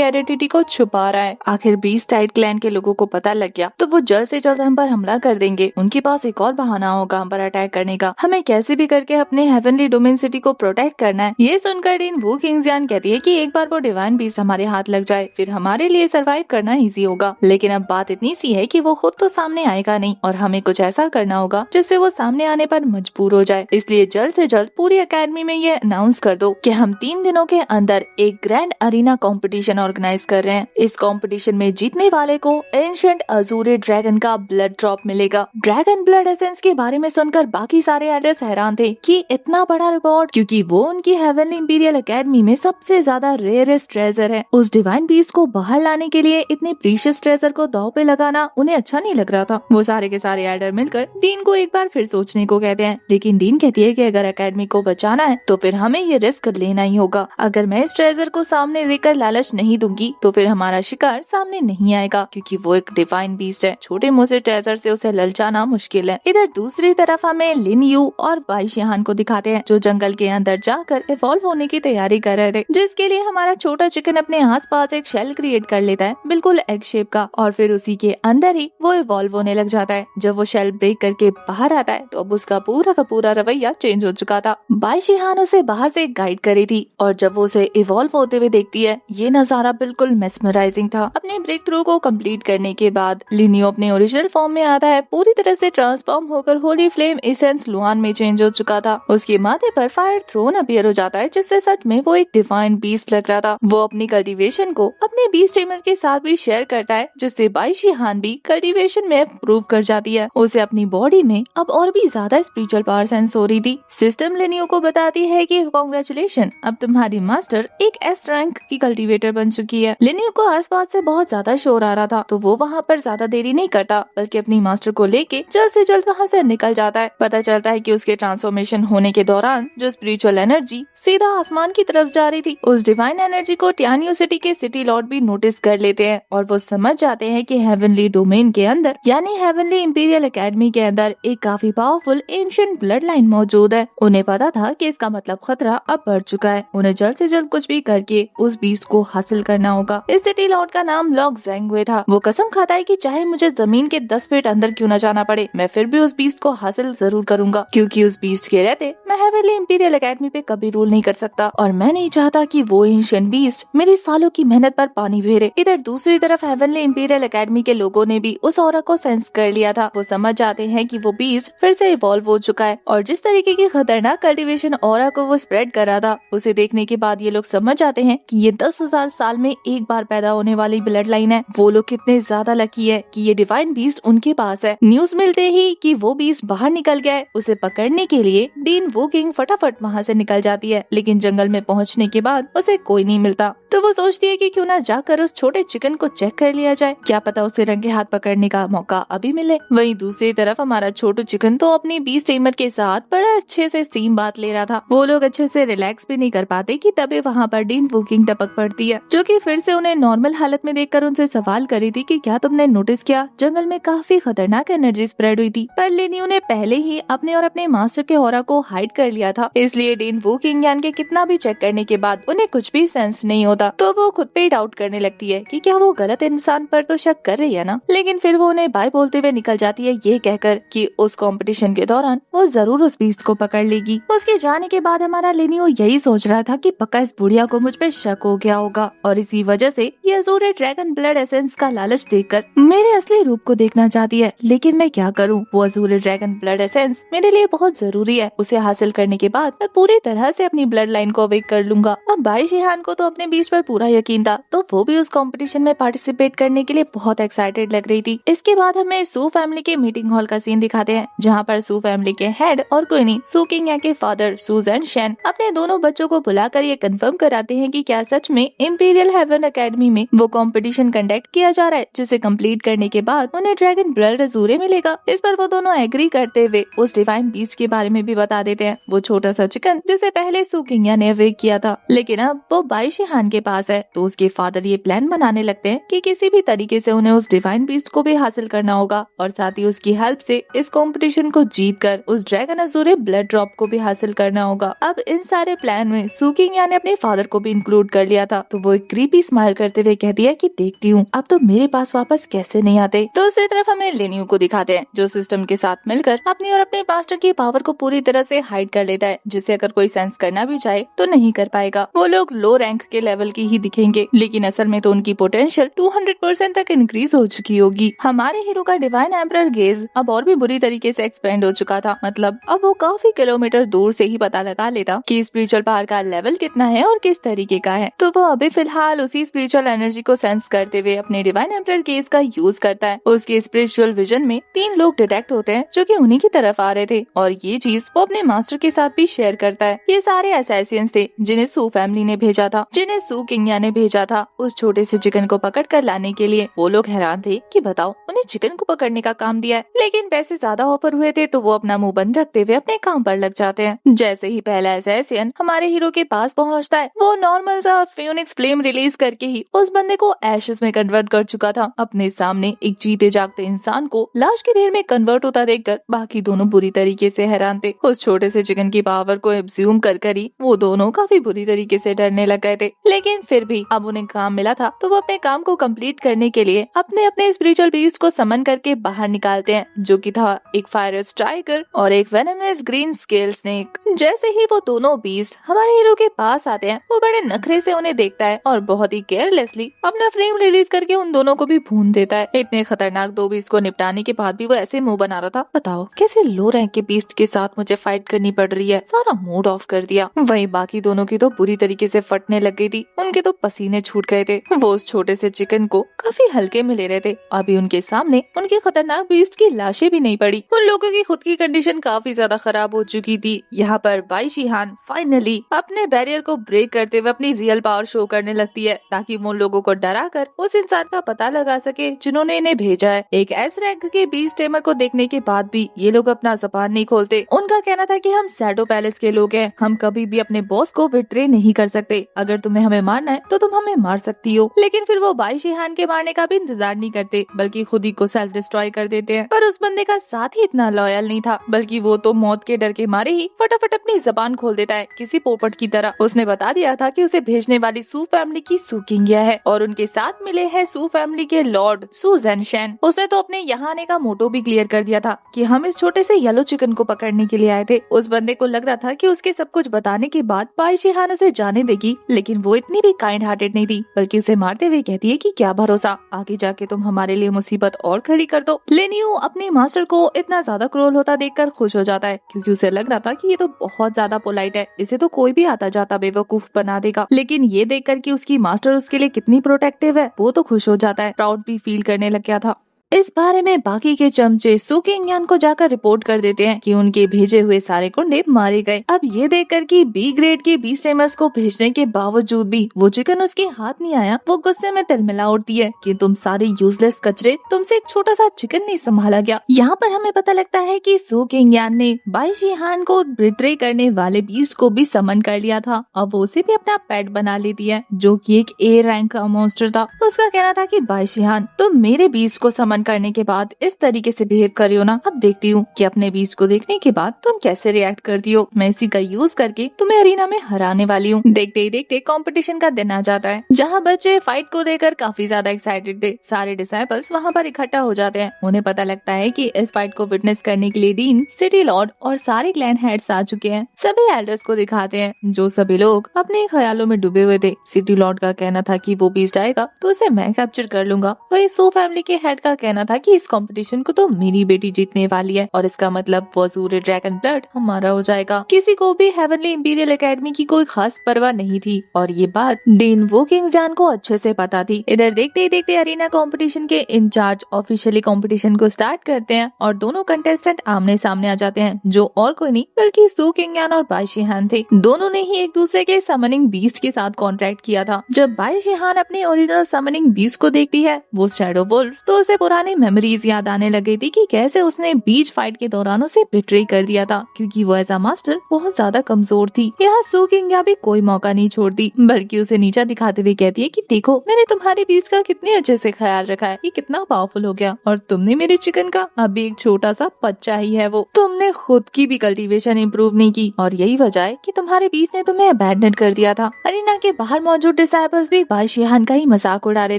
आइडेंटिटी को छुपा रहा है। आखिर बीस्ट टाइड क्लैन के लोगों को पता लग गया तो वो जल्द से जल्द हम पर हमला कर देंगे। उनके पास एक और बहाना होगा हम पर अटैक करने का। हमें कैसे भी करके अपने हेवनली डोमेन सिटी को प्रोटेक्ट करना है। ये सुनकर डीन वू किंग जियान कहती है कि एक बार वो डिवाइन बीस्ट हमारे हाथ लग जाए फिर हमारे लिए सरवाइव करना इजी होगा, लेकिन अब बात इतनी सी है कि वो खुद तो सामने आएगा नहीं और हमें कुछ ऐसा करना होगा जिससे वो सामने आने पर मजबूर हो जाए। इसलिए जल्द से जल्द पूरी एकेडमी में ये अनाउंस कर दो कि हम 3 दिनों के अंदर एक ग्रैंड अरीना कंपटीशन ऑर्गेनाइज कर रहे हैं। इस कंपटीशन में जीतने वाले को एंशिएंट अजूरे ड्रैगन का ब्लड ड्रॉप मिलेगा। ड्रैगन ब्लड एसेंस के बारे में सुनकर बाकी सारे एल्डर्स हैरान थे कि इतना बड़ा रिवॉर्ड, क्योंकि वो उनकी हेवनली इंपीरियल एकेडमी में सबसे ज्यादा रेयरेस्ट ट्रेजर है। उस डिवाइन बीस्ट को बाहर लाने के लिए इतने प्रीशियस ट्रेजर को दांव पे लगाना उन्हें अच्छा नहीं लग रहा था। वो सारे के सारे एल्डर मिलकर डीन को एक बार फिर सोचने को कहते हैं, लेकिन डीन कहती है कि अगर एकेडमी को बचाना है तो फिर हमें ये रिस्क लेना ही होगा। अगर मैं इस ट्रेजर को सामने लेकर लालच नहीं दूंगी तो फिर हमारा शिकार सामने नहीं आएगा, क्योंकि वो एक डिवाइन बीस्ट है। छोटे मोटे ट्रेजर से उसे ललचाना मुश्किल है। इधर दूसरी तरफ हमें लिन यू और बाई शिहान को दिखाते हैं जो जंगल के अंदर जाकर इवॉल्व होने की तैयारी कर रहे थे, जिसके लिए हमारा छोटा चिकन अपने आसपास एक शेल क्रिएट कर लेता है बिल्कुल एग शेप का, और फिर उसी के अंदर ही वो इवॉल्व होने लग जाता है। जब वो शेल ब्रेक करके बाहर आता है तो अब उसका पूरा का पूरा रवैया चेंज हो चुका था। बाई शिहान उसे बाहर से गाइड करी थी और जब वो उसे इवॉल्व होते हुए देखती है ये नजारा बिल्कुल मेस्मराइजिंग था। अपने ब्रेक थ्रू को कंप्लीट करने के बाद लिन यू अपने ओरिजिनल फॉर्म में आता है, पूरी तरह से ट्रांसफॉर्म होकर होली फ्लेम एसेंस लुआन में चेंज हो चुका था। उसके माथे पर फायर थ्रोन अपीयर हो जाता है, जिससे सच में वो एक डिवाइन बीस्ट लग रहा था। वो अपनी कल्टीवेशन को अपने बीस्ट टेमर के साथ भी शेयर करता है, जिससे बाई शिहान भी कल्टीवेशन में प्रूव कर जाती है। उसे अपनी बॉडी में अब और भी ज्यादा स्पिरिचुअल पावर सेंस हो रही थी। सिस्टम लिन यू को बताती है कि कांग्रेचुलेशन, अब तुम्हारी मास्टर एक एस रैंक की कल्टीवेटर बन चुकी है। लिन यू को आसपास से बहुत ज्यादा शोर आ रहा था तो वो वहाँ पर ज्यादा देरी नहीं करता, बल्कि अपनी मास्टर को लेके जल्द से जल्द वहाँ से निकल जाता है। पता चलता है कि उसके ट्रांसफॉर्मेशन होने के दौरान जो स्पिरिचुअल एनर्जी सीधा आसमान की तरफ जा रही थी, उस डिवाइन एनर्जी को टियानियो सिटी के सिटी लॉर्ड भी नोटिस कर लेते हैं और वो समझ जाते हैं कि हेवनली डोमेन के अंदर यानी हेवनली इंपीरियल एकेडमी के अंदर एक काफी पावरफुल एंशिएंट ब्लड लाइन मौजूद है। उन्हें पता था कि इसका मतलब खतरा अब बढ़ चुका है। उन्हें जल्द से जल्द कुछ भी करके उस बीस्ट को हासिल करना होगा। इस सिटी लॉर्ड का नाम लॉक ज़ेंगवे था। वो कसम खाता है कि चाहे मुझे जमीन के 10 फीट अंदर क्यों न जाना पड़े, मैं फिर भी उस बीस्ट को हासिल जरूर करूंगा, क्योंकि उस बीस्ट के रहते मैं हेवनली इंपीरियल एकेडमी पे कभी रूल नहीं कर सकता और मैं नहीं चाहता कि वो एंशिएंट बीस्ट मेरी सालों की मेहनत पर पानी फेरे। इधर दूसरी तरफ हेवनली इंपीरियल एकेडमी के लोगों ने भी उस ऑरा को सेंस कर लिया था। वो समझ जाते हैं कि वो बीस्ट फिर से इवॉल्व हो चुका है और जिस तरीके की खतरनाक कल्टीवेशन ऑरा को वो स्प्रेड कर रहा था, उसे देखने के बाद ये लोग समझ जाते हैं कि ये 10,000 साल में एक बार पैदा होने वाली ब्लड लाइन है। वो लोग कितने ज्यादा लकी है कि ये डिवाइन बीस्ट उनके पास है। न्यूज मिलते ही कि वो बीस्ट बाहर निकल गया है, उसे पकड़ने के लिए डीन वू किंग फटाफट वहाँ से निकल जाती है, लेकिन जंगल में पहुँचने के बाद उसे कोई नहीं मिलता। तो वो सोचती है कि क्यों ना जाकर उस छोटे चिकन को चेक कर लिया जाए, क्या पता उसे रंगे हाथ पकड़ने का मौका अभी मिले। वहीं दूसरी तरफ हमारा छोटू चिकन तो अपनी बीस टेमर के साथ बड़ा अच्छे से स्टीम बात ले रहा था। वो लोग अच्छे से रिलैक्स भी नहीं कर पाते कि तभी वहाँ पर डीन वूकिंग टपक पड़ती है, जो कि फिर से उन्हें नॉर्मल हालत में देखकर उनसे सवाल करी थी कि क्या तुमने नोटिस किया जंगल में काफी खतरनाक एनर्जी स्प्रेड हुई थी, पर लेनियो ने पहले ही अपने और अपने मास्टर के ऑरा को हाइड कर लिया था, इसलिए डीन वूकिंग यान के कितना भी चेक करने के बाद उन्हें कुछ भी सेंस नहीं होता। तो वो खुद पे डाउट करने लगती है कि क्या वो गलत इंसान पर तो शक कर रही है ना, लेकिन फिर वो उन्हें बाय बोलते हुए निकल जाती है ये कहकर कि उस कंपटीशन के दौरान वो जरूर उस बीस्ट को पकड़ लेगी। उसके जाने के बाद हमारा लेनियो यही सोच रहा था कि पक्का इस बुढ़िया को मुझ पे शक हो गया होगा और इसी वजह से ये अज़ूरे ड्रैगन ब्लड एसेंस का लालच देखकर मेरे असली रूप को देखना चाहती है। लेकिन मैं क्या करूं, वो अज़ूरे ड्रैगन ब्लड एसेंस मेरे लिए बहुत जरूरी है। उसे हासिल करने के बाद मैं पूरी तरह से अपनी ब्लड लाइन को अवेक कर लूंगा। अब बाई शिहान को तो अपने बीस्ट पर पूरा यकीन था, तो वो भी उस कंपटीशन में पार्टिसिपेट करने के लिए बहुत एक्साइटेड लग रही थी। इसके बाद हमें सू फैमिली के मीटिंग हॉल का सीन दिखाते हैं, जहाँ पर सू फैमिली के हेड और कोई नहीं सू किंग के फादर सूजन शेन अपने दोनों बच्चों को बुलाकर ये कंफर्म कराते हैं कि क्या सच में इंपीरियल हेवन एकेडमी में वो कंपटीशन कंडक्ट किया जा रहा है, जिसे कंप्लीट करने के बाद उन्हें ड्रैगन ब्लड अज़ूरे मिलेगा। इस पर वो दोनों एग्री करते हुए उस डिवाइन बीस्ट के बारे में भी बता देते हैं, वो छोटा सा चिकन जिसे पहले सू किंग ने अवेक किया था, लेकिन अब वो बाई शिहान के पास है। तो उसके फादर ये प्लान बनाने लगते हैं कि किसी भी तरीके से उन्हें उस डिवाइन बीस्ट को भी हासिल करना होगा और साथ ही उसकी हेल्प से इस कंपटीशन को जीतकर उस ड्रैगन अज़ूरे ब्लड ड्रॉप को भी हासिल करना होगा। अब इन सारे प्लान में सू किंग ने अपने फादर को भी इंक्लूड कर लिया था, तो वो एक क्रीपी स्माइल करते हुए कहती है कि देखती हूँ अब तो मेरे पास वापस कैसे नहीं आते। दूसरी तरफ हमें लेनियो को दिखाते हैं, जो सिस्टम के साथ मिलकर अपनी और अपने मास्टर की पावर को पूरी तरह से हाइड कर लेता है, जिसे अगर कोई सेंस करना भी चाहे तो नहीं कर पाएगा। वो लोग लो रैंक के लेवल की ही दिखेंगे, लेकिन असल में तो उनकी पोटेंशियल 200% तक इंक्रीज हो चुकी होगी। हमारे हीरो का डिवाइन एम्परर गेज अब और भी बुरी तरीके से एक्सपेंड हो चुका था, मतलब अब वो काफी किलोमीटर दूर से ही पता लगा लेता कि स्पिरिचुअल पावर का लेवल कितना है और किस तरीके का है। तो वो अभी फिलहाल उसी स्पिरिचुअल एनर्जी को सेंस करते हुए अपने डिवाइन एम्परर गेज का यूज करता है। उसके स्पिरिचुअल विजन में 3 लोग डिटेक्ट होते हैं जो कि उन्हीं की तरफ आ रहे थे, और ये चीज वो अपने मास्टर के साथ भी शेयर करता है। ये सारे असैसियंस थे जिन्हें सू फैमिली ने भेजा था, जिन्हें सू किंग ने भेजा था उस छोटे से चिकन को पकड़ कर लाने के लिए। वो लोग हैरान थे कि बताओ उन्हें चिकन को पकड़ने का काम दिया है, लेकिन पैसे ज्यादा ऑफर हुए थे तो वो अपना मुंह बंद रखते हुए अपने काम पर लग जाते हैं। जैसे ही पहला असैसियन हमारे हीरो के पास पहुंचता है, वो नॉर्मल सा फ्यूनिक्स फ्लेम रिलीज करके ही उस बंदे को एशेस में कन्वर्ट कर चुका था। अपने सामने एक जीते जागते इंसान को लाश के ढेर में कन्वर्ट होता देखकर बाकी दोनों बुरी तरीके से हैरान थे। उस छोटे से चिकन की पावर को एब्ज्यूम कर ही वो दोनों काफी बुरी तरीके से डरने लग गए थे, लेकिन फिर भी अब उन्हें काम मिला था तो वो अपने काम को कंप्लीट करने के लिए अपने अपने स्पिरिचुअल बीस्ट को समन करके बाहर निकालते हैं, जो कि था एक फायर स्ट्राइकर और एक वेनमस ग्रीन स्केल स्नेक। जैसे ही वो दोनों बीस्ट हमारे हीरो के पास आते हैं, वो बड़े नखरे से उन्हें देखता है और बहुत ही केयरलेसली अपना फ्लेम रिलीज करके उन दोनों को भी भून देता है। इतने खतरनाक 2 बीस्ट को निपटाने के बाद भी वो ऐसे मुंह बना रहा था, बताओ कैसे लो रैंक के बीस्ट के साथ मुझे फाइट करनी पड़ रही है। सारा मूड ऑफ कर दिया। वहीं बाकी दोनों की तो बुरी तरीके से फटने लग गई थी, उनके तो पसीने छूट गए थे। वो उस छोटे से चिकन को काफी हल्के में ले रहे थे। अभी उनके सामने उनके खतरनाक बीस्ट की लाशें भी नहीं पड़ी। उन लोगों की खुद की कंडीशन काफी ज्यादा खराब हो चुकी थी। यहाँ पर बाई शिहान फाइनली अपने बैरियर को ब्रेक करते हुए अपनी रियल पावर शो करने लगती है, ताकि वो उन लोगों को डरा कर उस इंसान का पता लगा सके जिन्होंने इन्हें भेजा है। एक एस रैंक के बीस्ट टेमर को देखने के बाद भी ये लोग अपना जबान नहीं खोलते। उनका कहना था कि हम शैडो पैलेस के लोग हैं, हम कभी भी अपने बॉस को विट्रे नहीं कर सकते। अगर तुम्हें हमें मारना है तो तुम हमें मार सकती हो। लेकिन फिर वो बाई शिहान के मारने का भी इंतजार नहीं करते, बल्कि खुद ही को सेल्फ डिस्ट्रॉय कर देते हैं। पर उस बंदे का साथ ही इतना लॉयल नहीं था, बल्कि वो तो मौत के डर के मारे ही फटाफट अपनी जबान खोल देता है किसी पोपट की तरह। उसने बता दिया था कि उसे भेजने वाली सू फैमिली की सू किंगिया है और उनके साथ मिले हैं सू फैमिली के लॉर्ड सू ज़ेनशेन। उसने तो अपने यहाँ आने का मोटो भी क्लियर कर दिया था कि हम इस छोटे से येलो चिकन को पकड़ने के लिए आए थे। उस बंदे को लग रहा था कि उसके सब कुछ बताने के बाद बाई शिहान उसे जाने देगी, लेकिन वो इतनी भी काइंड हार्टेड नहीं थी, बल्कि उसे मारते हुए कहती है कि क्या भरोसा, आगे जाके तुम हमारे लिए मुसीबत और खड़ी कर दो। लेनियो अपने मास्टर को इतना ज्यादा क्रूर होता देखकर खुश हो जाता है, क्योंकि उसे लग रहा था कि ये तो बहुत ज्यादा पोलाइट है, इसे तो कोई भी आता जाता बेवकूफ बना देगा। लेकिन ये देखकर कि उसकी मास्टर उसके लिए कितनी प्रोटेक्टिव है, वो तो खुश हो जाता है, प्राउड भी फील करने लग गया था। इस बारे में बाकी के चमचे सू किंग को जाकर रिपोर्ट कर देते हैं कि उनके भेजे हुए सारे गुंडे मारे गए। अब ये देखकर कि बी ग्रेड के बीस्ट टेमर्स को भेजने के बावजूद भी वो चिकन उसके हाथ नहीं आया, वो गुस्से में तिलमिला उठती है कि तुम सारे यूजलेस कचरे, तुमसे एक छोटा सा चिकन नहीं संभाला गया। यहाँ पर हमें पता लगता है कि सू किंग ने बाई शिहान को बिट्रे करने वाले बीस्ट को भी समन कर लिया था। अब वो उसे भी अपना पेट बना लेती है, जो कि एक ए रैंक का मॉन्स्टर था। उसका कहना था कि बाई शिहान, तुम मेरे बीस्ट को समन करने के बाद इस तरीके से बिहेव कर रही हो ना, अब देखती हूँ कि अपने बीस्ट को देखने के बाद तुम कैसे रिएक्ट करती हो। मैं इसी का यूज करके तुम्हें अरीना में हराने वाली हूँ। देखते ही देखते कंपटीशन का दिन आ जाता है, जहाँ बच्चे फाइट को देखकर काफी ज्यादा एक्साइटेड थे। सारे डिसाइपल्स वहाँ पर इकट्ठा हो जाते हैं। उन्हें पता लगता है कि इस फाइट को विटनेस करने के लिए डीन, सिटी लॉर्ड और सारे क्लैन हेड्स आ चुके हैं। सभी एल्डर्स को दिखाते हैं, जो सभी लोग अपने ख्यालों में डूबे हुए थे। सिटी लॉर्ड का कहना था कि वो बीस्ट आएगा तो उसे मैं कैप्चर कर लूंगा। वही सो फैमिली के हेड का कहना था कि इस कंपटीशन को तो मेरी बेटी जीतने वाली है और इसका मतलब वजूर ड्रैगन ब्लड हमारा हो जाएगा। किसी को भी हेवनली इंपीरियल एकेडमी की कोई खास परवाह नहीं थी और ये बात डीन वो किंग्स को अच्छे से पता थी। इधर देखते ही देखते अरीना कंपटीशन के इंचार्ज ऑफिशियली कंपटीशन को स्टार्ट करते हैं और दोनों कंटेस्टेंट आमने सामने आ जाते हैं, जो और कोई नहीं बल्कि सू किंग और बाई शिहान थे। दोनों ने ही एक दूसरे के समनिंग बीस्ट के साथ कॉन्ट्रैक्ट किया था। जब बाई शिहान अपने ओरिजिनल समनिंग बीस्ट को देखती है, वो शैडो वुल्फ, तो उसे पुरानी मेमोरीज याद आने लगी थी कि कैसे उसने बीच फाइट के दौरान उसे बिट्रे कर दिया था, क्योंकि वो एज अ मास्टर बहुत ज्यादा कमजोर थी। यहाँ सू किंग भी कोई मौका नहीं छोड़ती, बल्कि उसे नीचा दिखाते हुए कहती है कि देखो, मैंने तुम्हारे बीच का कितने अच्छे से ख्याल रखा है, ये कितना पावरफुल हो गया, और तुमने मेरे चिकन का अभी एक छोटा सा बच्चा ही है वो। तुमने खुद की भी कल्टीवेशन इम्प्रूव नहीं की और यही वजह है कि तुम्हारे बीच ने तुम्हें अबैंडन कर दिया था। अरीना के बाहर मौजूद डिसाइपल्स भी बाई शिहान का ही मजाक उड़ा रहे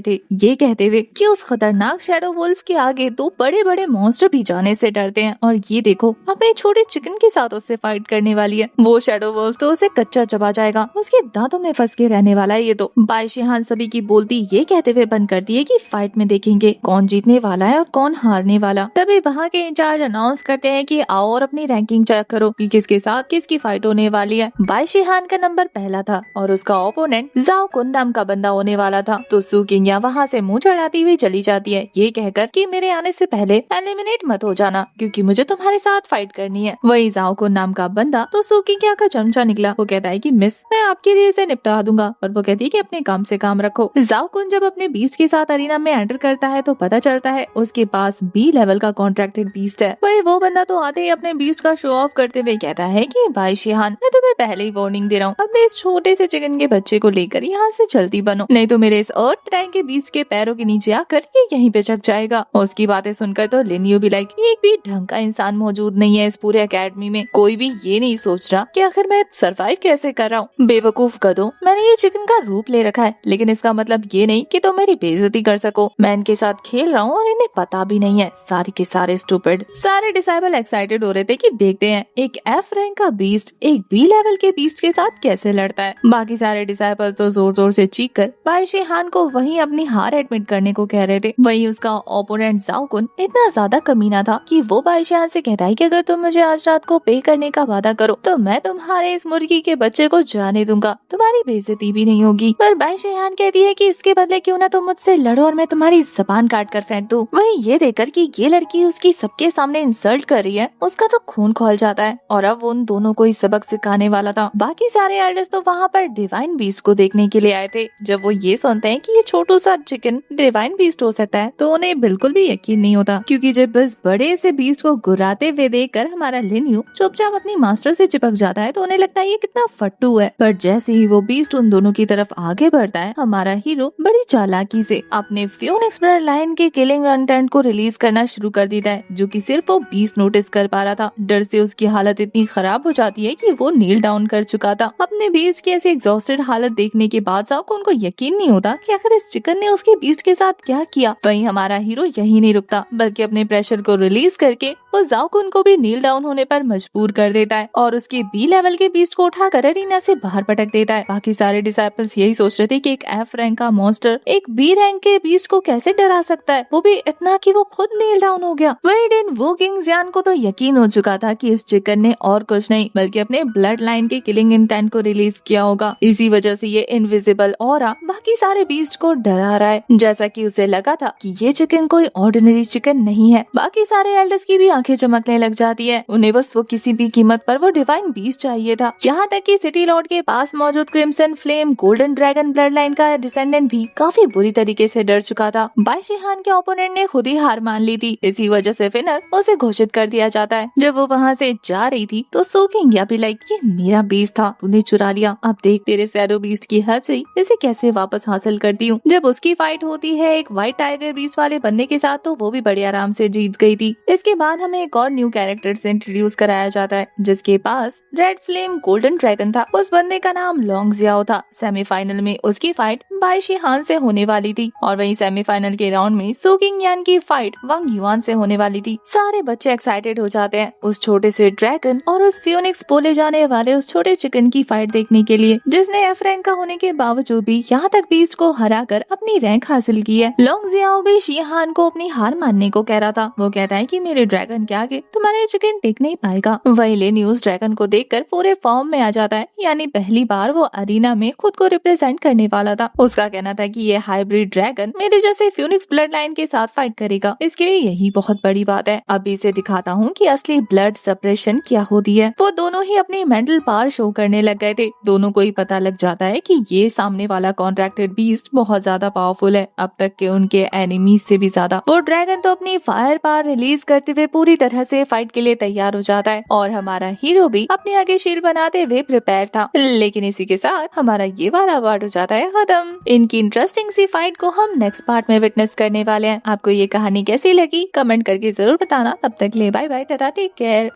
थे, ये कहते हुए कि उस खतरनाक शैडो वुल्फ के आगे तो बड़े बड़े मॉन्स्टर भी जाने से डरते हैं, और ये देखो अपने छोटे चिकन के साथ उससे फाइट करने वाली है। वो शैडो वुल्फ तो उसे कच्चा चबा जाएगा, उसके दांतों में फंस के रहने वाला है ये तो। बाई शिहान सभी की बोलती ये कहते हुए बंद करती है कि फाइट में देखेंगे कौन जीतने वाला है और कौन हारने वाला। तभी वहाँ के इंचार्ज अनाउंस करते हैं कि आओ और अपनी रैंकिंग चेक करो कि किसके साथ किसकी फाइट होने वाली है। बाई शिहान का नंबर पहला था और उसका ओपोनेंट जाओ कुन नाम का बंदा होने वाला था। तो सू किंग वहाँ से मुंह चढ़ाती हुई चली जाती है, ये कहकर कि मेरे आने से पहले एलिमिनेट मत हो जाना, क्योंकि मुझे तुम्हारे साथ फाइट करनी है। वही जाओ कुन नाम का बंदा तो सू किंग का चमचा निकला। वो कहता है कि मिस, मैं आपके लिए इसे निपटा दूंगा, और वो कहती है कि अपने काम से काम रखो। जाओ कुन जब अपने बीस्ट के साथ अरीना में एंटर करता है तो पता चलता है उसके पास बी लेवल का कॉन्ट्रैक्टेड बीस्ट है। वही वो बंदा तो आते ही अपने बीस्ट का शो ऑफ करते हुए कहता है कि बाई शिहान, मैं तुम्हें पहले ही वार्निंग दे रहा हूँ, अपने इस छोटे से चिकन के बच्चे को लेकर यहाँ से जल्दी बनो, नहीं तो मेरे इस अर्थ रैंक के बीस्ट के पैरों के नीचे आकर ये यहीं पे चक जाएगा। उसकी बातें सुनकर तो लिनियो भी लाइक, एक भी ढंग का इंसान मौजूद नहीं है इस पूरे एकेडमी में, कोई भी ये नहीं सोच रहा कि आखिर मैं सरवाइव कैसे कर रहा हूँ। बेवकूफ गधों, मैंने ये चिकन का रूप ले रखा है, लेकिन इसका मतलब ये नहीं कि तुम मेरी बेइज्जती कर सको। मैं इनके साथ खेल रहा हूँ और इन्हें पता भी नहीं है, सारे के सारे स्टूपिड। सारे डिसाइबल एक्साइटेड हो रहे थे कि देखते हैं एक एफ रैंक का बीस्ट एक बी लेवल के बीस्ट के साथ कैसे लड़ता है। बाकी सारे डिसाइबल तो जोर जोर से चीख कर बाई शिहान को वहीं अपनी हार एडमिट करने को कह रहे थे। वहीं उसका ओपोनेंट जाओ कुन इतना ज्यादा कमीना था कि वो बाई शिहान से कहता है कि अगर तुम मुझे आज रात को पे करने का वादा करो तो मैं तुम्हारे इस मुर्गी के बच्चे को जाने दूंगा, तुम्हारी बेइज्जती भी नहीं होगी। पर बाई शिहान कहती है कि इसके बदले क्यों ना तुम मुझसे लड़ो और मैं तुम्हारी जबान काट कर फेंक दूं। वहीं ये देखकर कि ये लड़की उसकी सबके सामने इंसल्ट कर रही है, उसका तो खून खौल जाता है और अब उन दोनों को ही सबक सिखाने वाला था। बाकी सारे एल्डर्स तो वहाँ पर डिवाइन बीस्ट को देखने के लिए आए थे। जब वो ये सुनते हैं कि ये छोटू सा चिकन डिवाइन बीस्ट हो सकता है तो उन्हें बिल्कुल भी यकीन नहीं होता, क्योंकि जब बस बड़े से बीस्ट को गुर्राते हुए देखकर हमारा लिन्यू चुपचाप अपनी मास्टर से चिपक जाता है तो उन्हें लगता है ये कितना फट्टू है। पर जैसे ही वो बीस्ट उन दोनों की तरफ आगे बढ़ता है, हमारा हीरो बड़ी चालाकी से अपने फ्यूनिक्स ब्लड लाइन के किलिंग कंटेंट को रिलीज करना शुरू कर देता है, जो कि सिर्फ वो बीस्ट नोटिस कर पा रहा था। डर से उसकी हालत इतनी खराब हो जाती है कि वो नील डाउन कर चुका था। अपने बीस्ट की ऐसी एग्जॉस्टेड हालत देखने के बाद साउको उनको यकीन नहीं होता कि आखिर इस चिकन ने उसके बीस्ट के साथ क्या किया। वहीं हमारा हीरो यही नहीं रुकता, बल्कि अपने प्रेशर को रिलीज करके वो जाओकुन को भी नील डाउन होने पर मजबूर कर देता है और उसके बी लेवल के बीस्ट को उठाकर अरीना से बाहर पटक देता है। बाकी सारे डिसाइपल्स यही सोच रहे थे कि एक एफ रैंक का मॉन्स्टर एक बी रैंक के बीस्ट को कैसे डरा सकता है, वो भी इतना कि वो खुद नील डाउन हो गया। वही दिन वो किंग जियान को तो यकीन हो चुका था कि इस चिकन ने और कुछ नहीं बल्कि अपने ब्लड लाइन के किलिंग इंटेंट को रिलीज किया होगा। इसी वजह से ये इनविजिबल ऑरा बाकी सारे बीस्ट को डरा रहा है। जैसा कि उसे लगा था कि ये चिकन चिकन कोई ऑर्डिनरी चिकन नहीं है। बाकी सारे एल्डर्स की भी आंखें चमकने लग जाती है। उन्हें बस वो किसी भी कीमत पर वो डिवाइन बीस्ट चाहिए था। यहाँ तक कि सिटी लॉर्ड के पास मौजूद crimson flame golden dragon blood line का डिसेंडेंट भी काफी बुरी तरीके से डर चुका था। बाई शिहान के ओपोनेंट ने खुद ही हार मान ली थी। इसी वजह से विनर उसे घोषित कर दिया जाता है। जब वो वहाँ से जा रही थी तो सू किंग या भी लाइक ये मेरा बीस्ट था, तूने चुरा लिया, अब देख तेरे शैडो बीस्ट की हेल्प से इसे कैसे वापस हासिल करती हूँ। जब उसकी फाइट होती है एक व्हाइट टाइगर बीस्ट वाले बंदे के साथ तो वो भी बड़े आराम से जीत गई थी। इसके बाद हमें एक और न्यू कैरेक्टर से इंट्रोड्यूस कराया जाता है जिसके पास रेड फ्लेम गोल्डन ड्रैगन था। उस बंदे का नाम लॉन्ग जियाओ था। सेमीफाइनल में उसकी फाइट बाई शिहान से होने वाली थी और वहीं सेमीफाइनल के राउंड में सू किंग यान की फाइट वांग युआन से होने वाली थी। सारे बच्चे एक्साइटेड हो जाते हैं उस छोटे से ड्रैगन और उस फियोनिक्स बोले जाने वाले उस छोटे चिकन की फाइट देखने के लिए, जिसने एफ रैंक का होने के बावजूद भी यहाँ तक बीस्ट को हराकर अपनी रैंक हासिल की है। लॉन्ग जियाओ भी शिहान को अपनी हार मानने को कह रहा था। वो कहता है कि मेरे ड्रैगन के आगे तुम्हारे चिकन टिक नहीं पाएगा। वही ले न्यूज ड्रैगन को देखकर पूरे फॉर्म में आ जाता है, यानी पहली बार वो अरीना में खुद को रिप्रेजेंट करने वाला था। उसका कहना था कि ये हाइब्रिड ड्रैगन मेरे जैसे फ्यूनिक्स ब्लड लाइन के साथ फाइट करेगा, इसके लिए यही बहुत बड़ी बात है। अब इसे दिखाता हूँ कि असली ब्लड सप्रेशन क्या होती है। वो दोनों ही अपनी मेंटल पावर शो करने लग गए थे। दोनों को ही पता लग जाता है कि ये सामने वाला कॉन्ट्रैक्टेड बीस्ट बहुत ज्यादा पावरफुल है, अब तक के उनके एनिमीज से भी ज्यादा। वो ड्रैगन तो अपनी फायर पावर रिलीज करते हुए पूरी तरह से फाइट के लिए तैयार हो जाता है और हमारा हीरो भी अपने आगे शील्ड बनाते हुए प्रिपेयर था। लेकिन इसी के साथ हमारा ये वाला पार्ट हो जाता है खत्म। इनकी इंटरेस्टिंग सी फाइट को हम नेक्स्ट पार्ट में विटनेस करने वाले हैं। आपको ये कहानी कैसी लगी कमेंट करके जरूर बताना। तब तक ले bye bye, tata, take care.